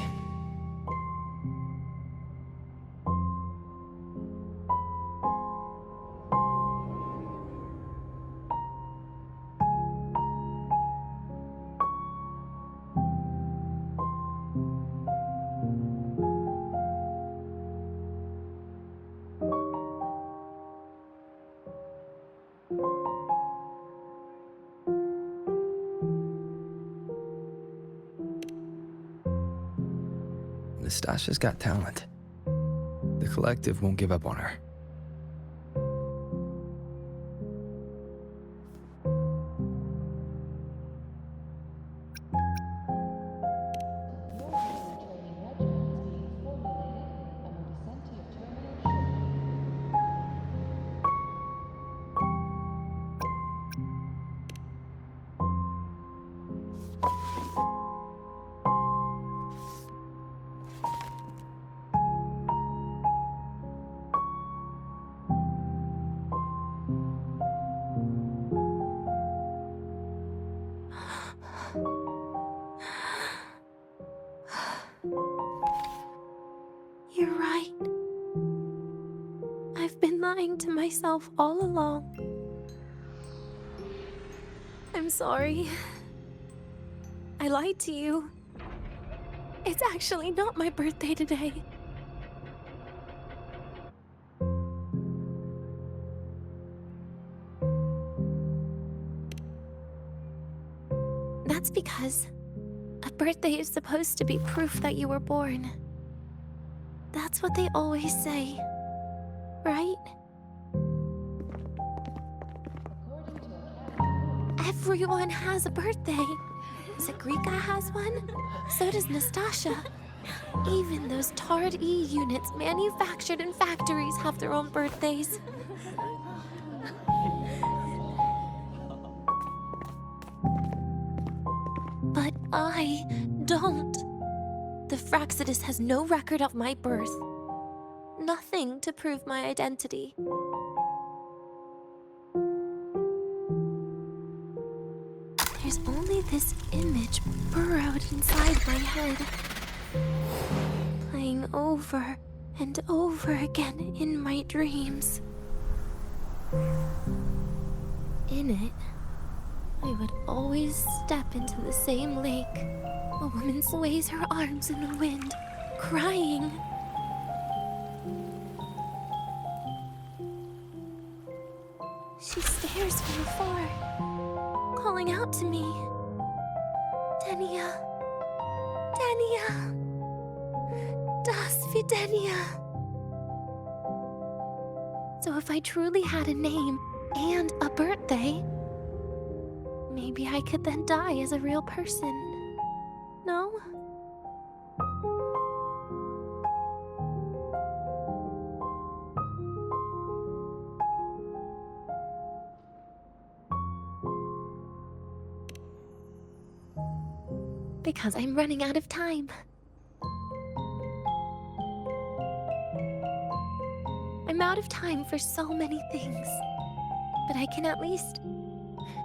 Nastasha's got talent. The collective won't give up on her. You're right. I've been lying to myself all along. I'm sorry. I lied to you. It's actually not my birthday today. That's because a birthday is supposed to be proof that you were born. That's what they always say, right? Everyone has a birthday. Zagrika has one, so does Nastasha. Even those tarred E units manufactured in factories have their own birthdays. But I don't. The Fraxidus has no record of my birth. Nothing to prove my identity. There's only this image burrowed inside my head, playing over and over again in my dreams. In it, I would always step into the same lake. A woman sways her arms in the wind, crying. She stares from afar, calling out to me. Denia. Denia. Das wie Denia. So if I truly had a name and a birthday, maybe I could then die as a real person. No? Because I'm running out of time. I'm out of time for so many things, but I can at least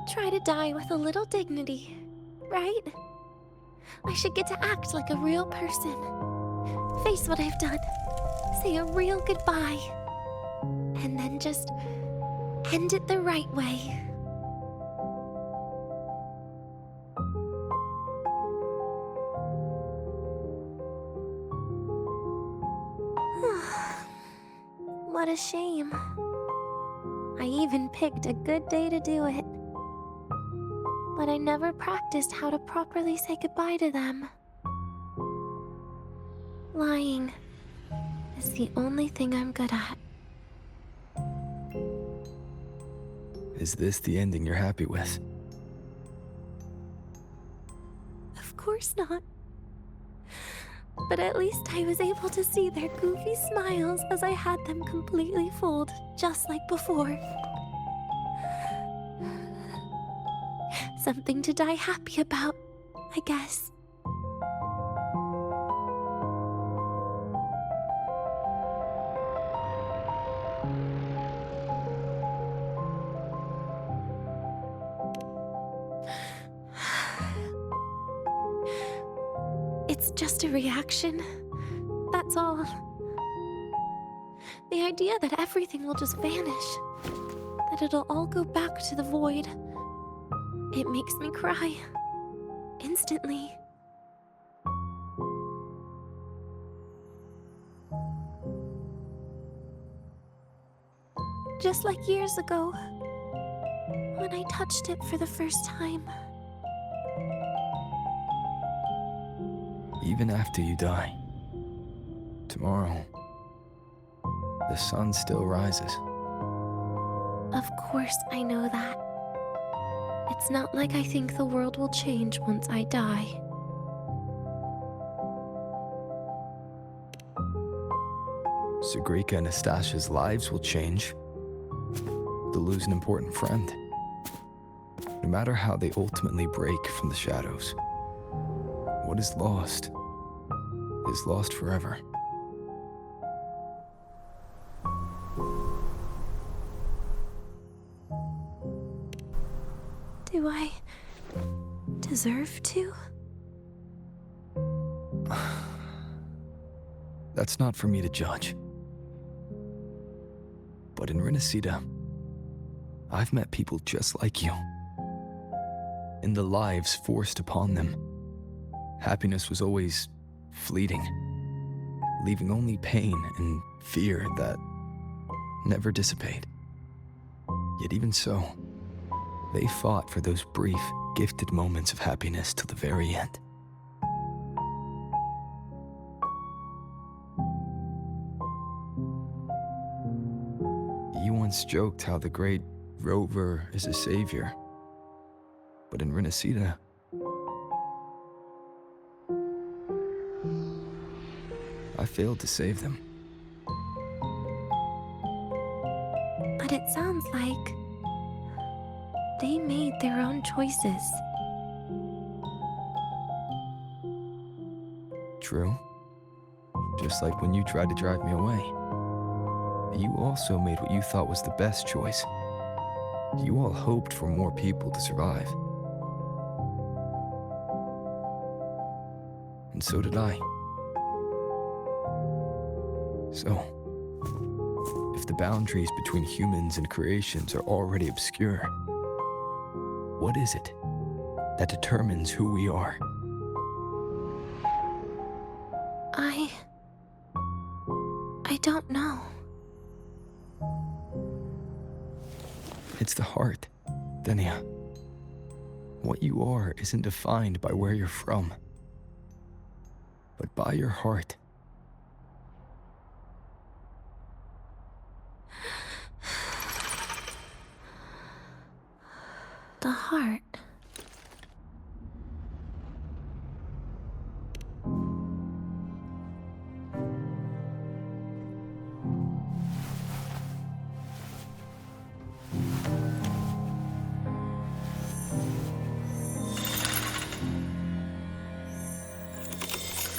try to die with a little dignity, right? I should get to act like a real person. Face what I've done. Say a real goodbye. And then just end it the right way. What a shame. I even picked a good day to do it. But I never practiced how to properly say goodbye to them. Lying is the only thing I'm good at. Is this the ending you're happy with? Of course not. But at least I was able to see their goofy smiles as I had them completely fooled, just like before. Something to die happy about, I guess. It's just a reaction. That's all. The idea that everything will just vanish, that it'll all go back to the void, it makes me cry. Instantly. Just like years ago, when I touched it for the first time. Even after you die, tomorrow, the sun still rises. Of course I know that. It's not like I think the world will change once I die. Segrika and Nastasha's lives will change. They'll lose an important friend. No matter how they ultimately break from the shadows, what is lost forever. Do I deserve to? That's not for me to judge. But in Renacida, I've met people just like you. In the lives forced upon them, happiness was always fleeting, leaving only pain and fear that never dissipate. Yet even so, they fought for those brief, gifted moments of happiness till the very end. You once joked how the great Rover is a savior, but in Renacida, I failed to save them. But it sounds like they made their own choices. True. Just like when you tried to drive me away. You also made what you thought was the best choice. You all hoped for more people to survive. And so did I. So, if the boundaries between humans and creations are already obscure, what is it that determines who we are? I don't know. It's the heart, Denia. What you are isn't defined by where you're from, but by your heart. The heart.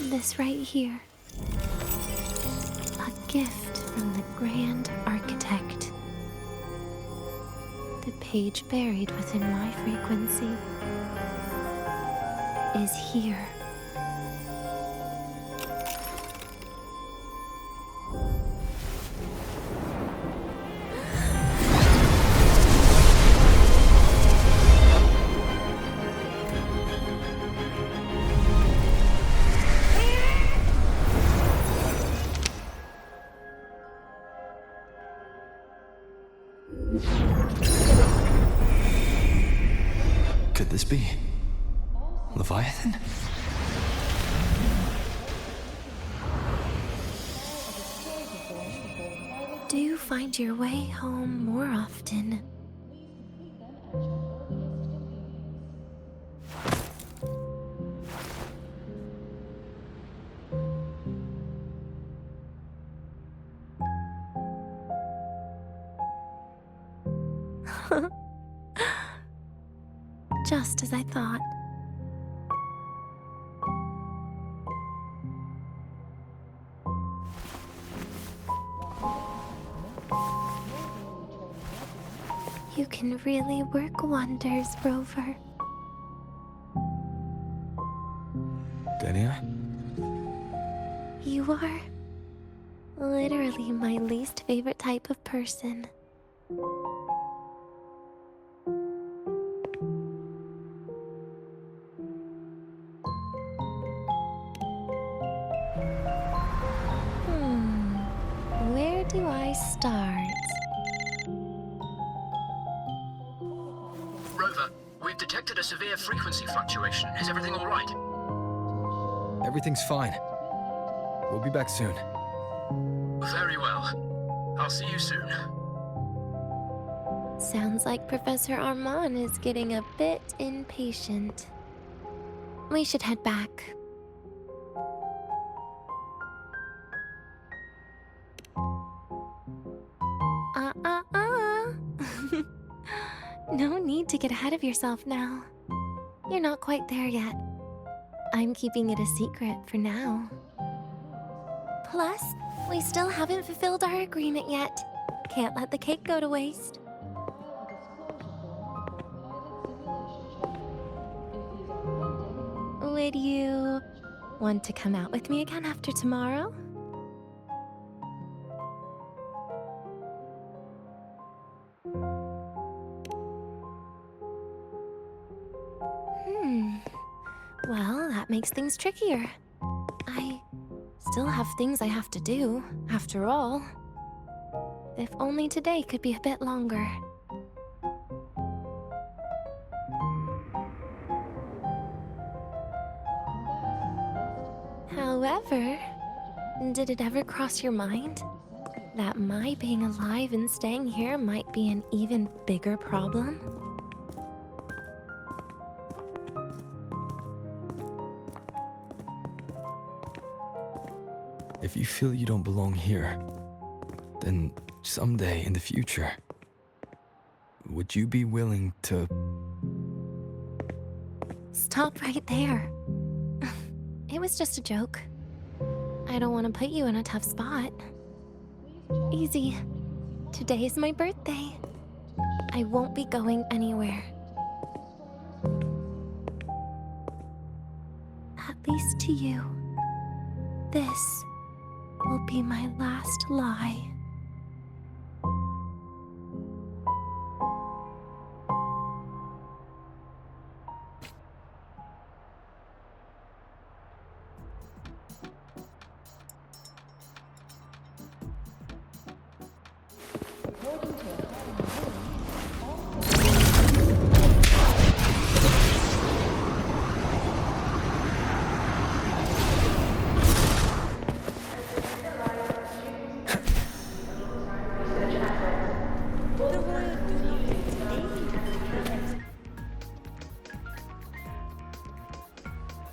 This right here. A gift from the Grand Architect. The page buried within my frequency is here. Could this be Leviathan? Do you find your way home more often? Just as I thought. You can really work wonders, Rover. Denia? You are literally my least favorite type of person. Where do I start? Rover, we've detected a severe frequency fluctuation. Is everything all right? Everything's fine. We'll be back soon. Very well. I'll see you soon. Sounds like Professor Armand is getting a bit impatient. We should head back. No need to get ahead of yourself now. You're not quite there yet. I'm keeping it a secret for now. Plus, we still haven't fulfilled our agreement yet. Can't let the cake go to waste. Would you want to come out with me again after tomorrow? Well, that makes things trickier. I still have things I have to do, after all. If only today could be a bit longer. However, did it ever cross your mind that my being alive and staying here might be an even bigger problem? If you feel you don't belong here, then someday in the future, would you be willing to... Stop right there. It was just a joke. I don't want to put you in a tough spot. Easy. Today is my birthday. I won't be going anywhere. At least to you. This will be my last lie.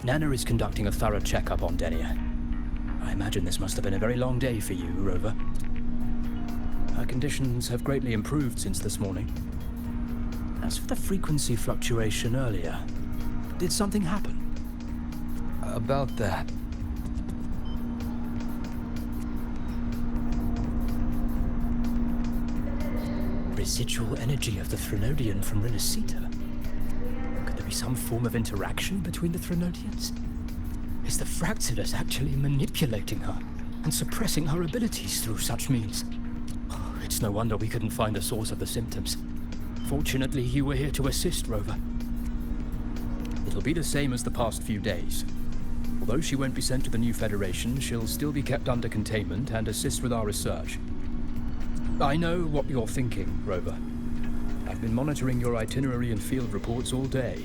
Nana is conducting a thorough checkup on Denia. I imagine this must have been a very long day for you, Rover. Her conditions have greatly improved since this morning. As for the frequency fluctuation earlier, did something happen? About that. Residual energy of the Threnodian from Renacita? Could there be some form of interaction between the Threnodians? Is the Fractidus actually manipulating her and suppressing her abilities through such means? Oh, it's no wonder we couldn't find the source of the symptoms. Fortunately, you were here to assist, Rover. It'll be the same as the past few days. Although she won't be sent to the new Federation, she'll still be kept under containment and assist with our research. I know what you're thinking, Rover. I've been monitoring your itinerary and field reports all day.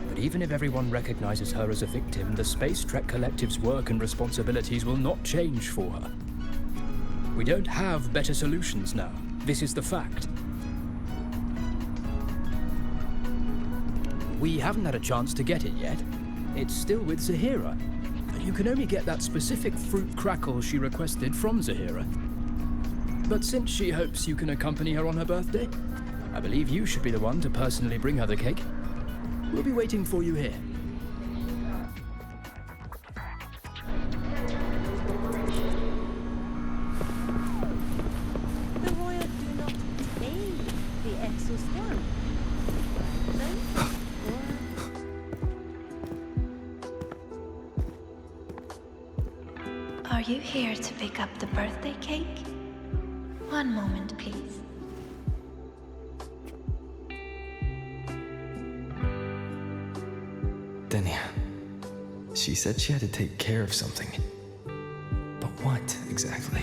But even if everyone recognizes her as a victim, the Space Trek Collective's work and responsibilities will not change for her. We don't have better solutions now. This is the fact. We haven't had a chance to get it yet. It's still with Zahira. You can only get that specific fruit crackle she requested from Zahira. But since she hopes you can accompany her on her birthday, I believe you should be the one to personally bring her the cake. We'll be waiting for you here. The royal do not aid the exoswarm. Are you here to pick up the birthday cake? One moment, please. Denia. She said she had to take care of something. But what, exactly?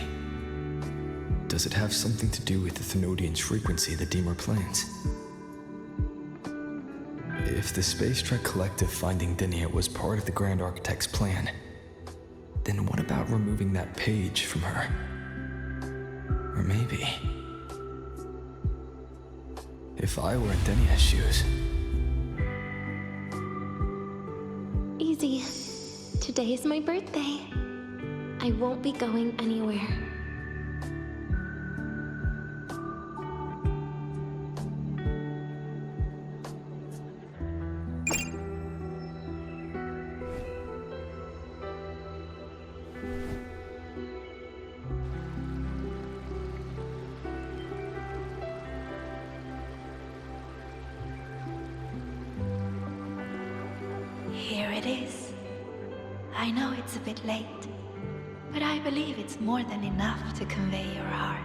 Does it have something to do with the Thenodian's frequency the Deemer plans? If the Space Trek Collective finding Denia was part of the Grand Architect's plan, then what about removing that page from her? Or maybe... if I were in Denia's shoes... Easy. Today is my birthday. I won't be going anywhere. Here it is. I know it's a bit late, but I believe it's more than enough to convey your heart.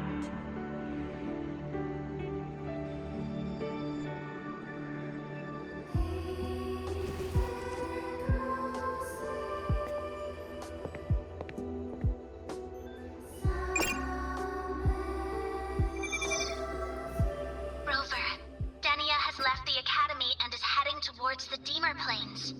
Rover, Denia has left the Academy and is heading towards the Deemer Plains.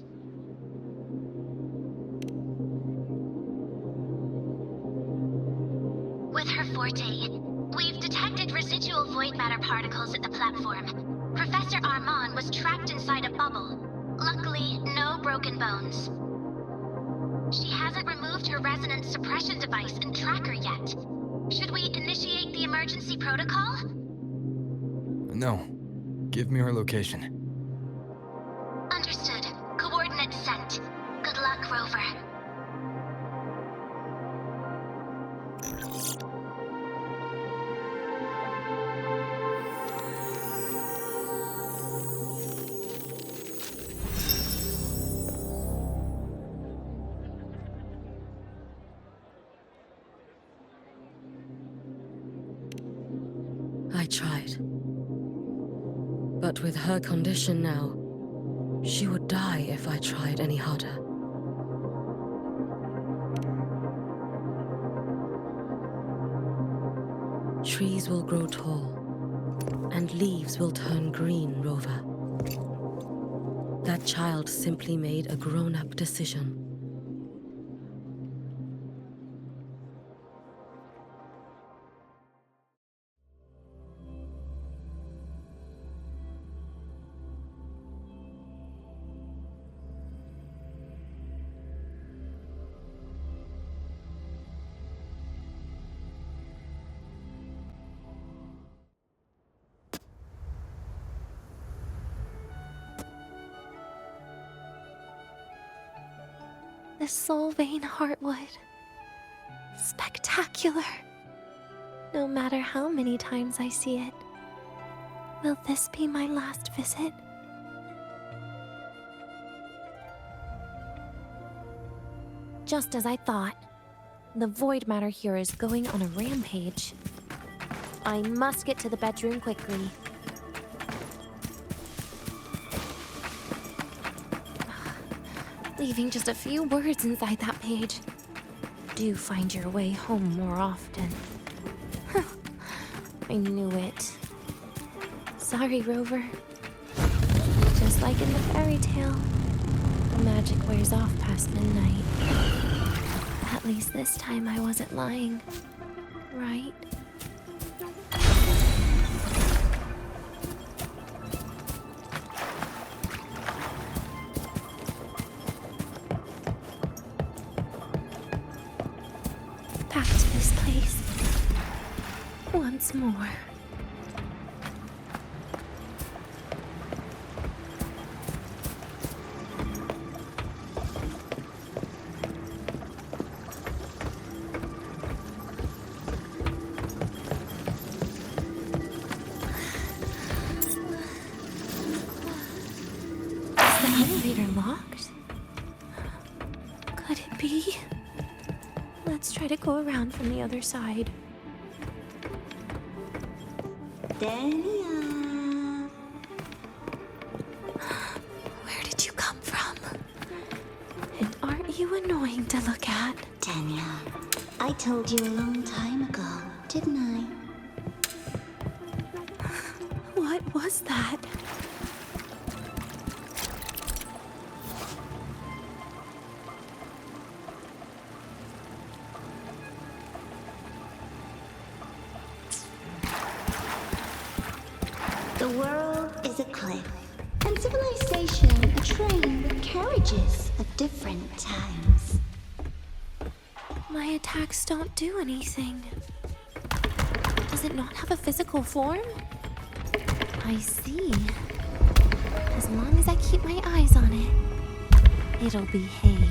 With her forte, we've detected residual void matter particles at the platform. Professor Armand was trapped inside a bubble. Luckily, no broken bones. She hasn't removed her resonance suppression device and tracker yet. Should we initiate the emergency protocol? No. Give me her location. Understood. Coordinates sent. Good luck, Rover. I tried. But with her condition now, she would die if I tried any harder. Trees will grow tall, and leaves will turn green, Rover. That child simply made a grown-up decision. The Solvane Heartwood. Spectacular. No matter how many times I see it, will this be my last visit? Just as I thought, the void matter here is going on a rampage. I must get to the bedroom quickly. Leaving just a few words inside that page. Do find your way home more often. I knew it. Sorry, Rover. Just like in the fairy tale, the magic wears off past midnight. At least this time I wasn't lying, right? Back to this place. Once more. Locked? Could it be? Let's try to go around from the other side. Denia. Where did you come from? And aren't you annoying to look at? Denia, I told you a long time ago, didn't I? What was that? The world is a cliff, and civilization a train with carriages of different times. My attacks don't do anything. Does it not have a physical form? I see. As long as I keep my eyes on it, it'll behave.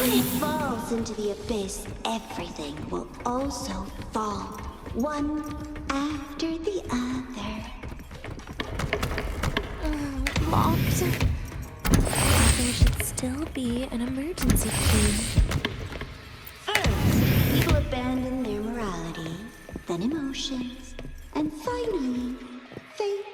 When it falls into the abyss, everything will also fall, one after the other. Locked. There should still be an emergency key. First, people abandon their morality, then emotions, and finally, faith.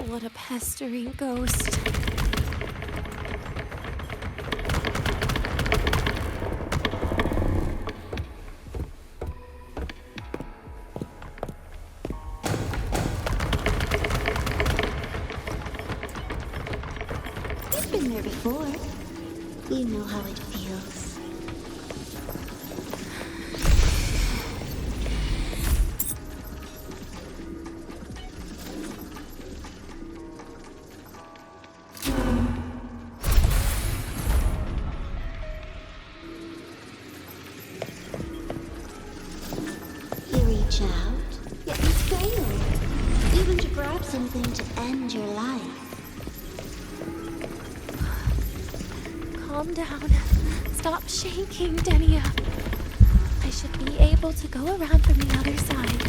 What a pestering ghost. You've been there before. You know how it feels. Out, yet you failed, even to grab something to end your life. Calm down. Stop shaking, Denia. I should be able to go around from the other side.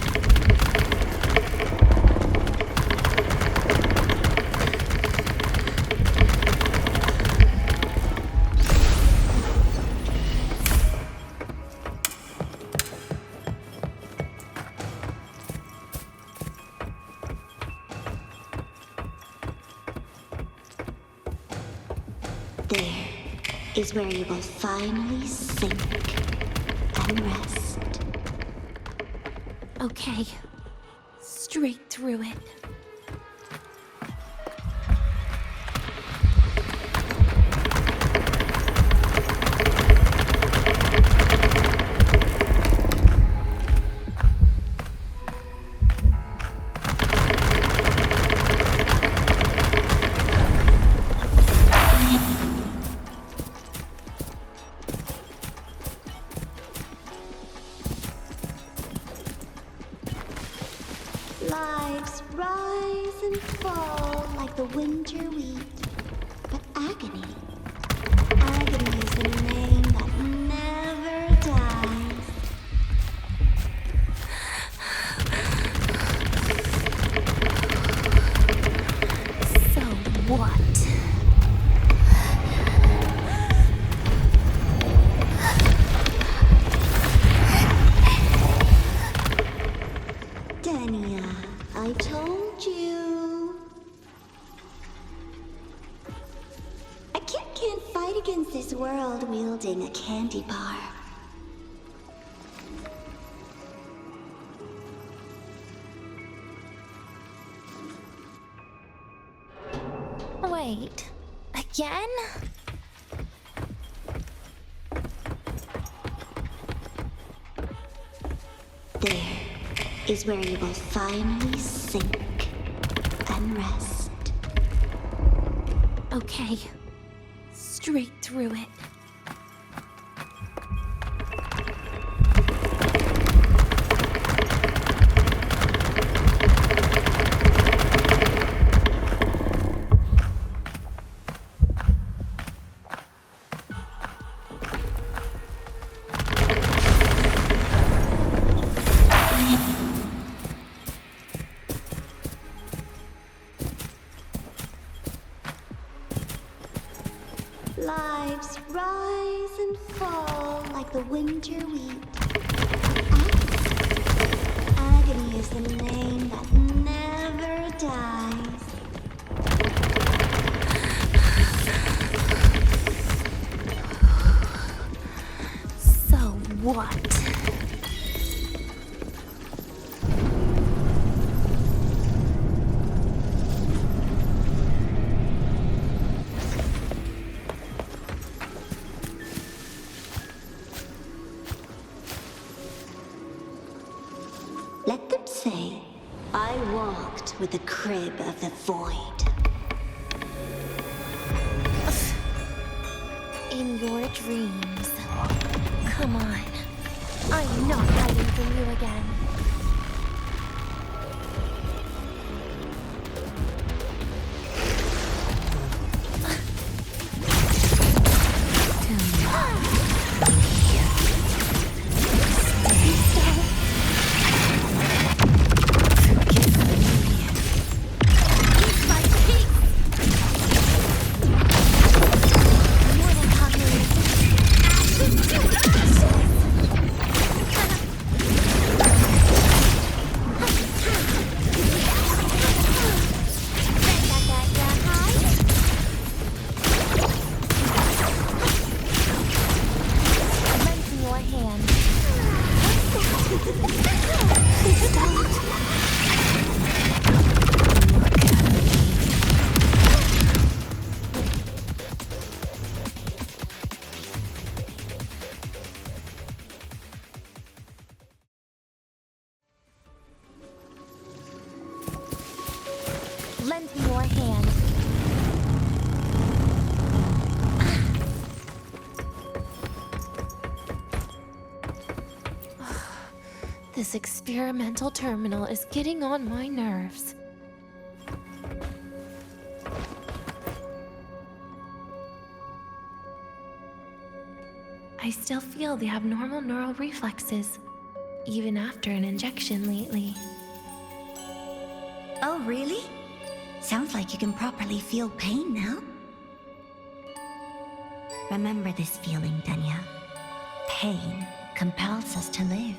There is where you will finally sink and rest. Okay. Straight through it. Lives rise and fall like the winter wheat. But agony is the name that never dies. So what? Denia, I told you. A kid can't fight against this world wielding a candy bar. Wait. Again? There is where you will finally sink and rest. Okay. Straight through it. Lives rise and fall like the winter wheat. Agony is the name that never dies. So what? Let them say, I walked with the crib of the void. In your dreams. Come on. I'm not hiding from you again. Lend me your hand. This experimental terminal is getting on my nerves. I still feel the abnormal neural reflexes, even after an injection lately. Oh, really? Sounds like you can properly feel pain now. Remember this feeling, Denia. Pain compels us to live.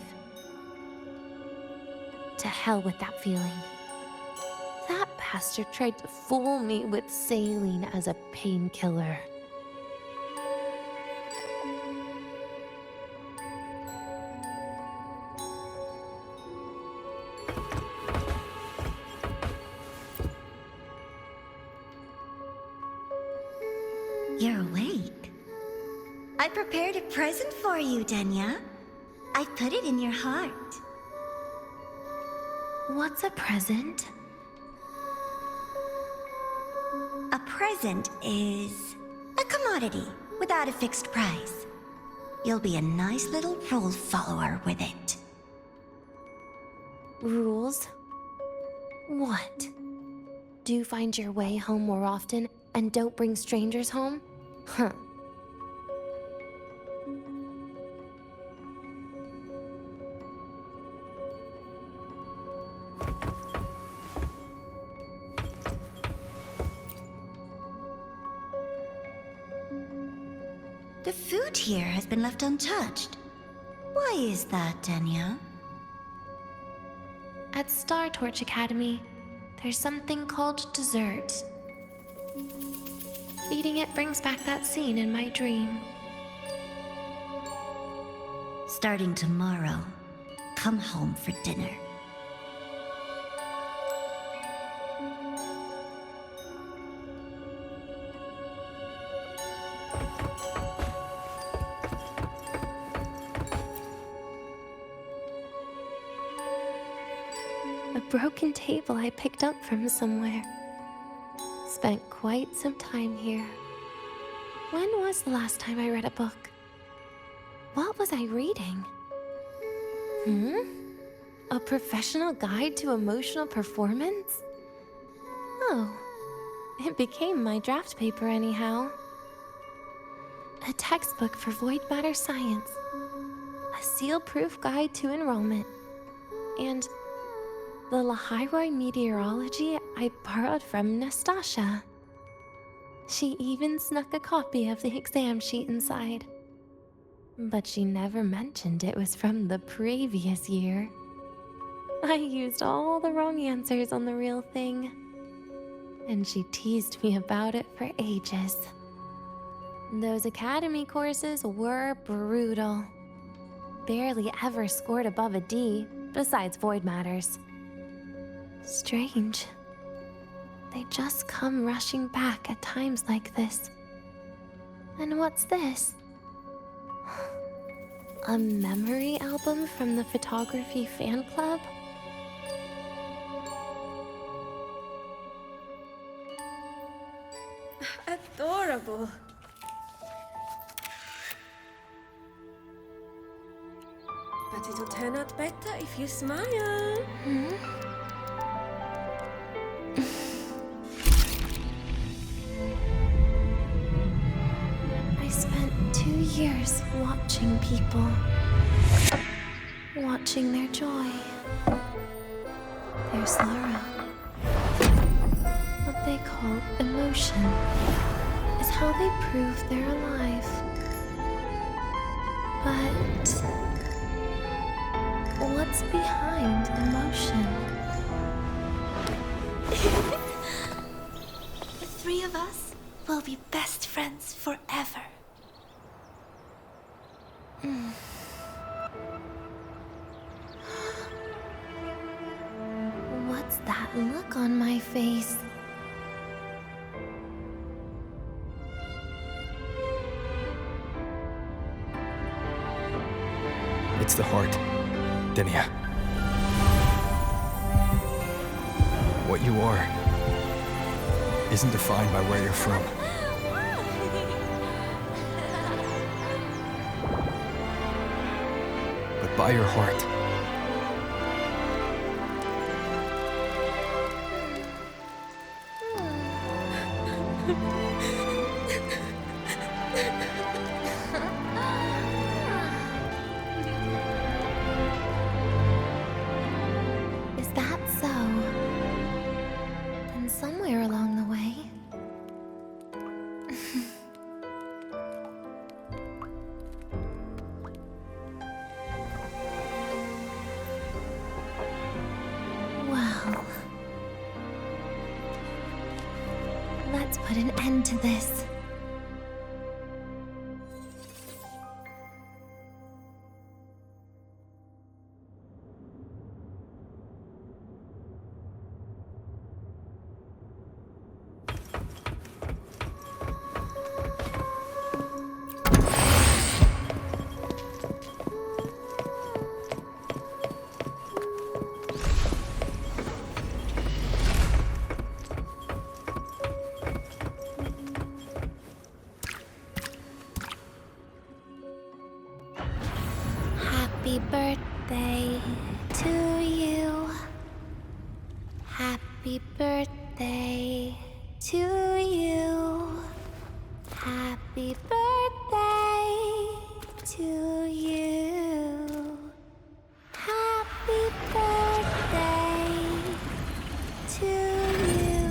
To hell with that feeling. That bastard tried to fool me with saline as a painkiller. I prepared a present for you, Denia. I put it in your heart. What's a present? A present is a commodity without a fixed price. You'll be a nice little rule follower with it. Rules? What? Do you find your way home more often and don't bring strangers home? Huh. The food here has been left untouched. Why is that, Denia? At Star Torch Academy, there's something called dessert. Eating it brings back that scene in my dream. Starting tomorrow, come home for dinner. A broken table I picked up from somewhere. Spent quite some time here. When was the last time I read a book? What was I reading? A professional guide to emotional performance? Oh, it became my draft paper anyhow. A textbook for void matter science. A seal-proof guide to enrollment. And the Lahairoi meteorology I borrowed from Nastasha. She even snuck a copy of the exam sheet inside. But she never mentioned it was from the previous year. I used all the wrong answers on the real thing. And she teased me about it for ages. Those academy courses were brutal. Barely ever scored above a D, besides void matters. Strange. They just come rushing back at times like this. And what's this? A memory album from the photography fan club? Adorable. But it'll turn out better if you smile. I spent 2 years watching people. Watching their joy. Their sorrow. What they call emotion is how they prove they're alive. But what's behind emotion? The three of us will be best friends forever. What's that look on my face? It's the heart, Denia. What you are isn't defined by where you're from. But by your heart. Is that so? Then somewhere along the way... Well... Let's put an end to this. Happy birthday to you. Happy birthday to you. Happy birthday to you.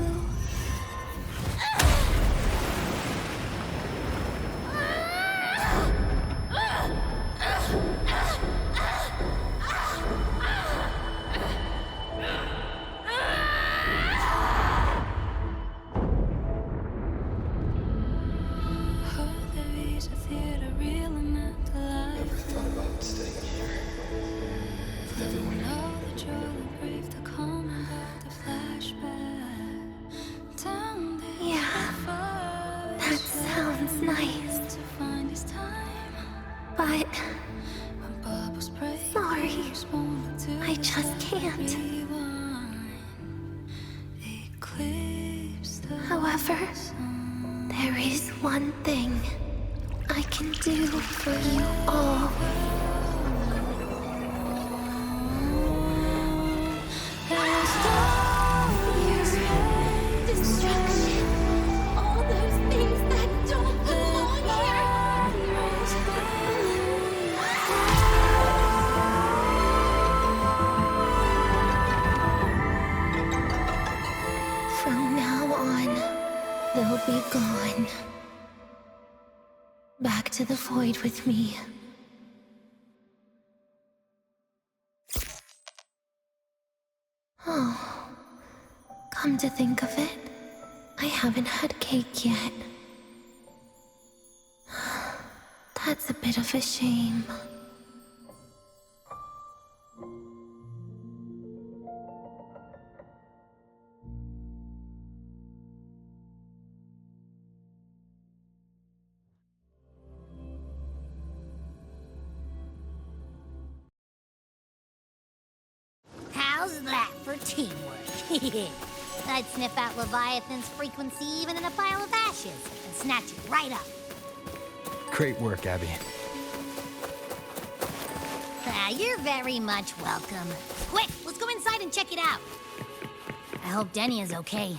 Nice. But sorry, I just can't. However, there is one thing I can do for you all. Destruction. All those things that don't belong here. From now on, they'll be gone. Back to the void with me. Oh, come to think of it, I haven't had cake yet. That's a bit of a shame. How's that for teamwork? I'd sniff out Leviathan's frequency even in a pile of ashes and snatch it right up. Great work, Abby. You're very much welcome. Quick, let's go inside and check it out. I hope Denia's okay.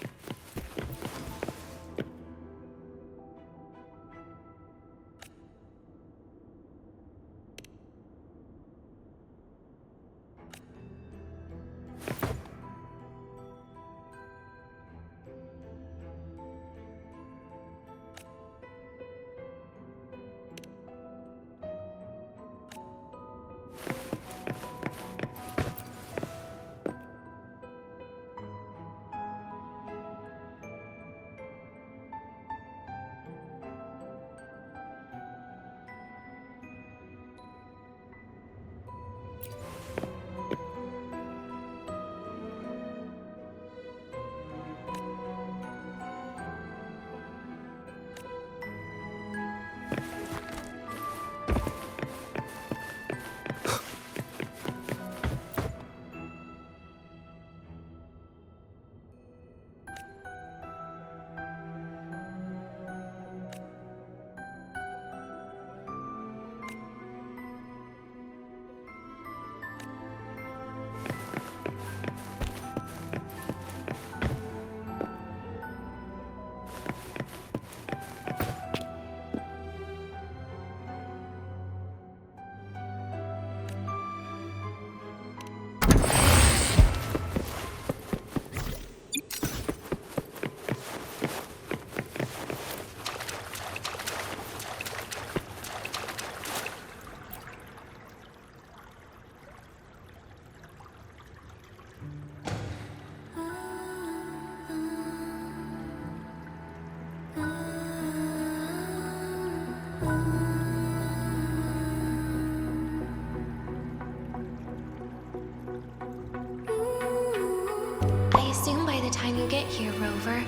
I assume by the time you get here, Rover,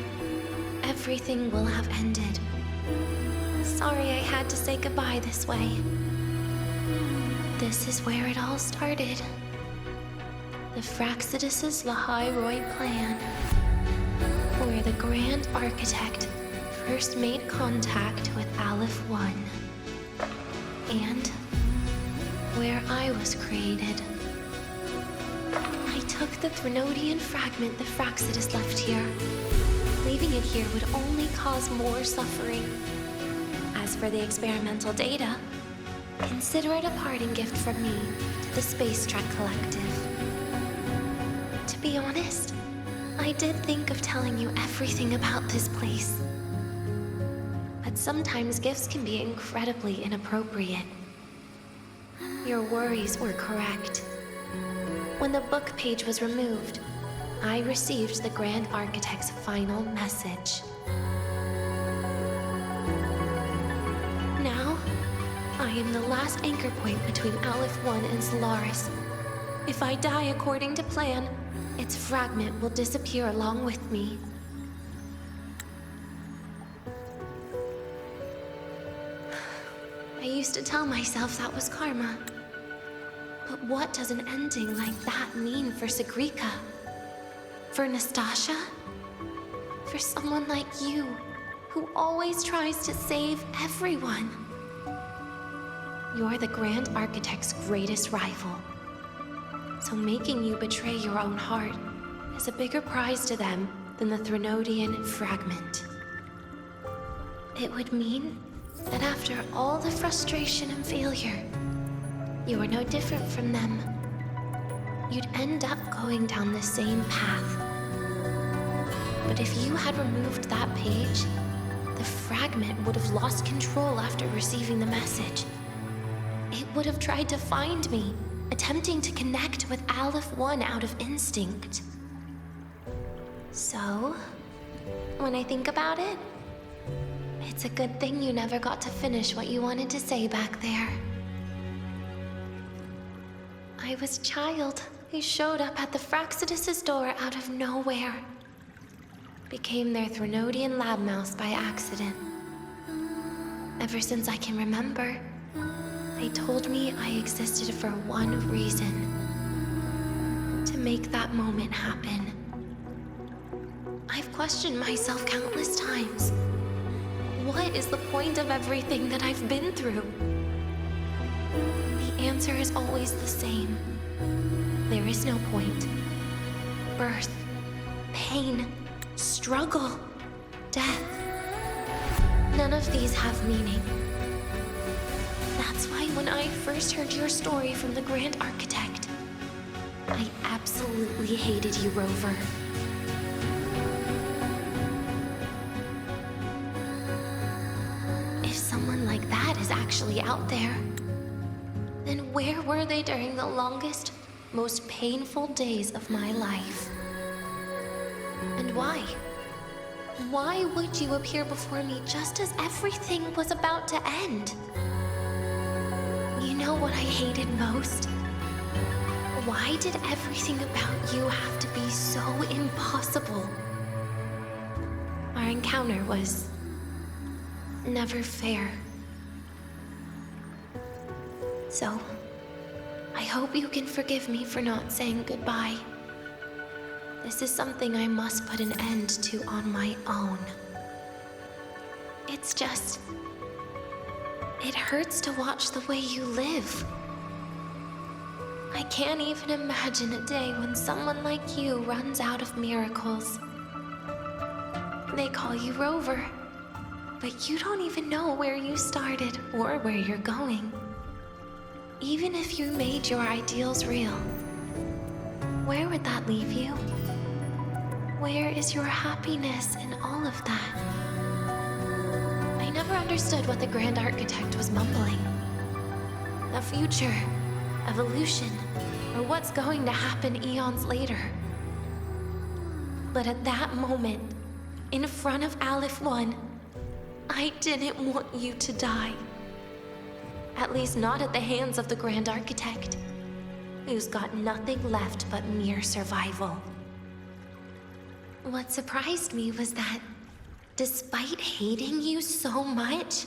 everything will have ended. Sorry I had to say goodbye this way. This is where it all started. The Fraxidus' Lahai-Roi plan, where the Grand Architect first made contact with Aleph One, and where I was created. I took the Threnodian fragment the Fraxidus left here. Leaving it here would only cause more suffering. As for the experimental data, consider it a parting gift from me to the Space Trek Collective. To be honest, I did think of telling you everything about this place. But sometimes gifts can be incredibly inappropriate. Your worries were correct. When the book page was removed, I received the Grand Architect's final message. Now, I am the last anchor point between Aleph 1 and Solaris. If I die according to plan, its fragment will disappear along with me. I used to tell myself that was karma. But what does an ending like that mean for Segrika? For Nastasha? For someone like you, who always tries to save everyone? You're the Grand Architect's greatest rival. So making you betray your own heart is a bigger prize to them than the Threnodian fragment. It would mean that after all the frustration and failure, you are no different from them. You'd end up going down the same path. But if you had removed that page, the fragment would have lost control after receiving the message. It would have tried to find me, attempting to connect with Aleph 1 out of instinct. So, when I think about it, it's a good thing you never got to finish what you wanted to say back there. I was a child who showed up at the Fraxidus' door out of nowhere. Became their Threnodian lab mouse by accident. Ever since I can remember, they told me I existed for one reason. To make that moment happen. I've questioned myself countless times. What is the point of everything that I've been through? The answer is always the same. There is no point. Birth, pain, struggle, death. None of these have meaning. That's why when I first heard your story from the Grand Architect, I absolutely hated you, Rover. If someone like that is actually out there, then where were they during the longest, most painful days of my life? And why? Why would you appear before me just as everything was about to end? You know what I hated most? Why did everything about you have to be so impossible? Our encounter was never fair. So, I hope you can forgive me for not saying goodbye. This is something I must put an end to on my own. It's just... it hurts to watch the way you live. I can't even imagine a day when someone like you runs out of miracles. They call you Rover, but you don't even know where you started or where you're going. Even if you made your ideals real, where would that leave you? Where is your happiness in all of that? I never understood what the Grand Architect was mumbling. The future, evolution, or what's going to happen eons later. But at that moment, in front of Aleph 1, I didn't want you to die. At least not at the hands of the Grand Architect, who's got nothing left but mere survival. What surprised me was that, despite hating you so much,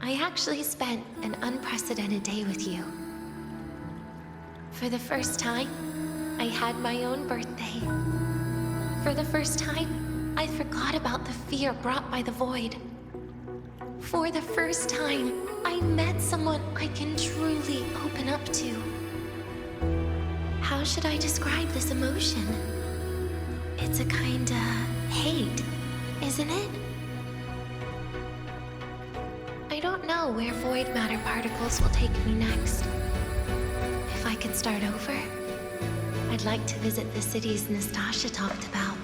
I actually spent an unprecedented day with you. For the first time, I had my own birthday. For the first time, I forgot about the fear brought by the void. For the first time, I met someone I can truly open up to. How How should I describe this emotion? It's a kinda hate, isn't it? I don't know where void matter particles will take me next. If I could start over, I'd like to visit the cities Nastasha talked about.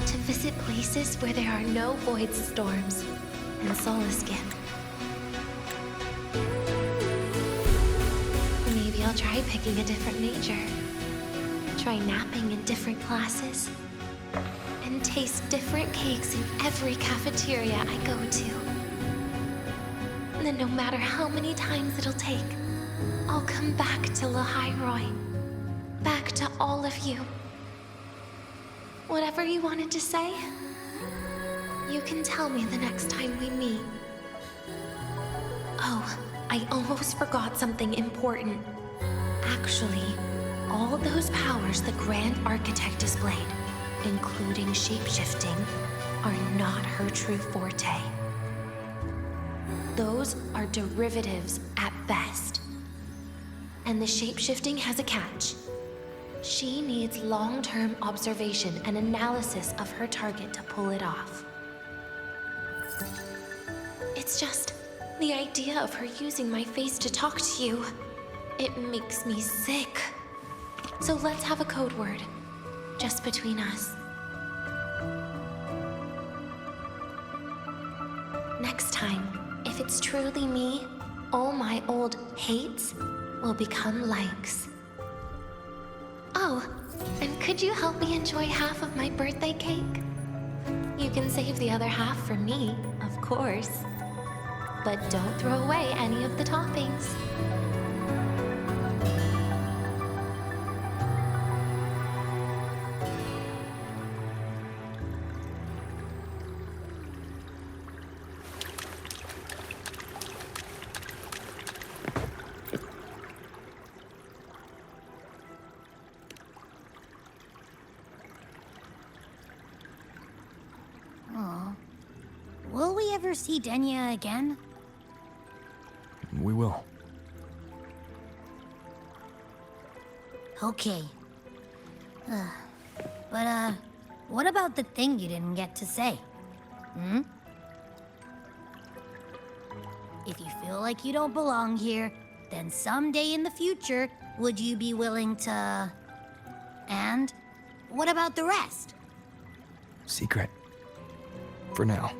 To visit places where there are no void storms and solace gift. Maybe I'll try picking a different major. Try napping in different classes. And taste different cakes in every cafeteria I go to. And then no matter how many times it'll take, I'll come back to Lahairoi. Back to all of you. Whatever you wanted to say, you can tell me the next time we meet. Oh, I almost forgot something important. Actually, all those powers the Grand Architect displayed, including shapeshifting, are not her true forte. Those are derivatives at best. And the shapeshifting has a catch. She needs long-term observation and analysis of her target to pull it off. It's just the idea of her using my face to talk to you. It makes me sick. So let's have a code word, just between us. Next time, if it's truly me, all my old hates will become likes. Oh, and could you help me enjoy half of my birthday cake? You can save the other half for me, of course. But don't throw away any of the toppings. Will we ever see Denia again? We will. Okay. But, what about the thing you didn't get to say? If you feel like you don't belong here, then someday in the future, would you be willing to... And what about the rest? Secret. For now.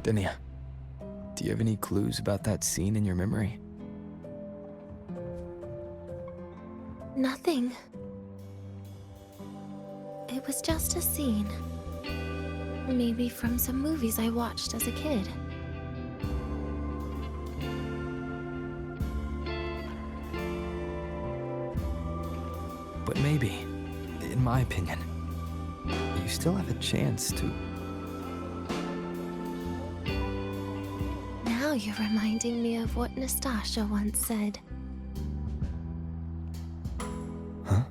Denia, do you have any clues about that scene in your memory? Nothing. It was just a scene. Maybe from some movies I watched as a kid. But maybe, in my opinion, you still have a chance to... Now you're reminding me of what Nastasha once said. Huh?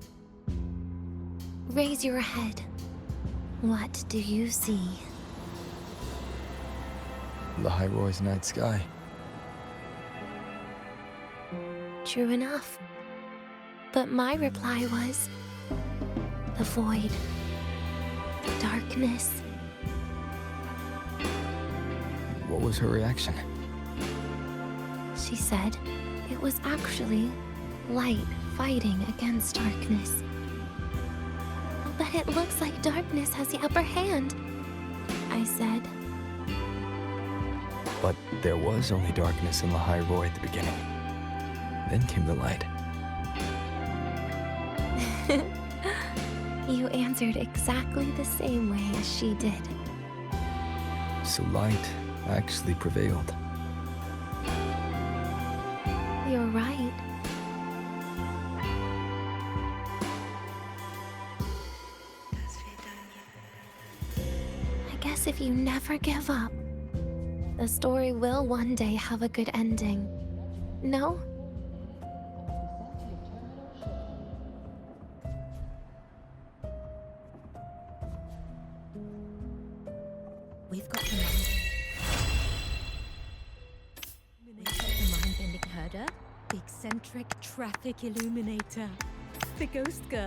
Raise your head. What do you see? The Hyroy's night sky. True enough. But my reply was... the void. Darkness. What was her reaction? She said it was actually light fighting against darkness. But it looks like darkness has the upper hand, I said. But there was only darkness in the Hyroy at the beginning. Then came the light. You answered exactly the same way as she did. So light actually prevailed. You're right. I guess if you never give up, the story will one day have a good ending. No? We've got the mind-bending herder, the eccentric traffic illuminator, the ghost girl.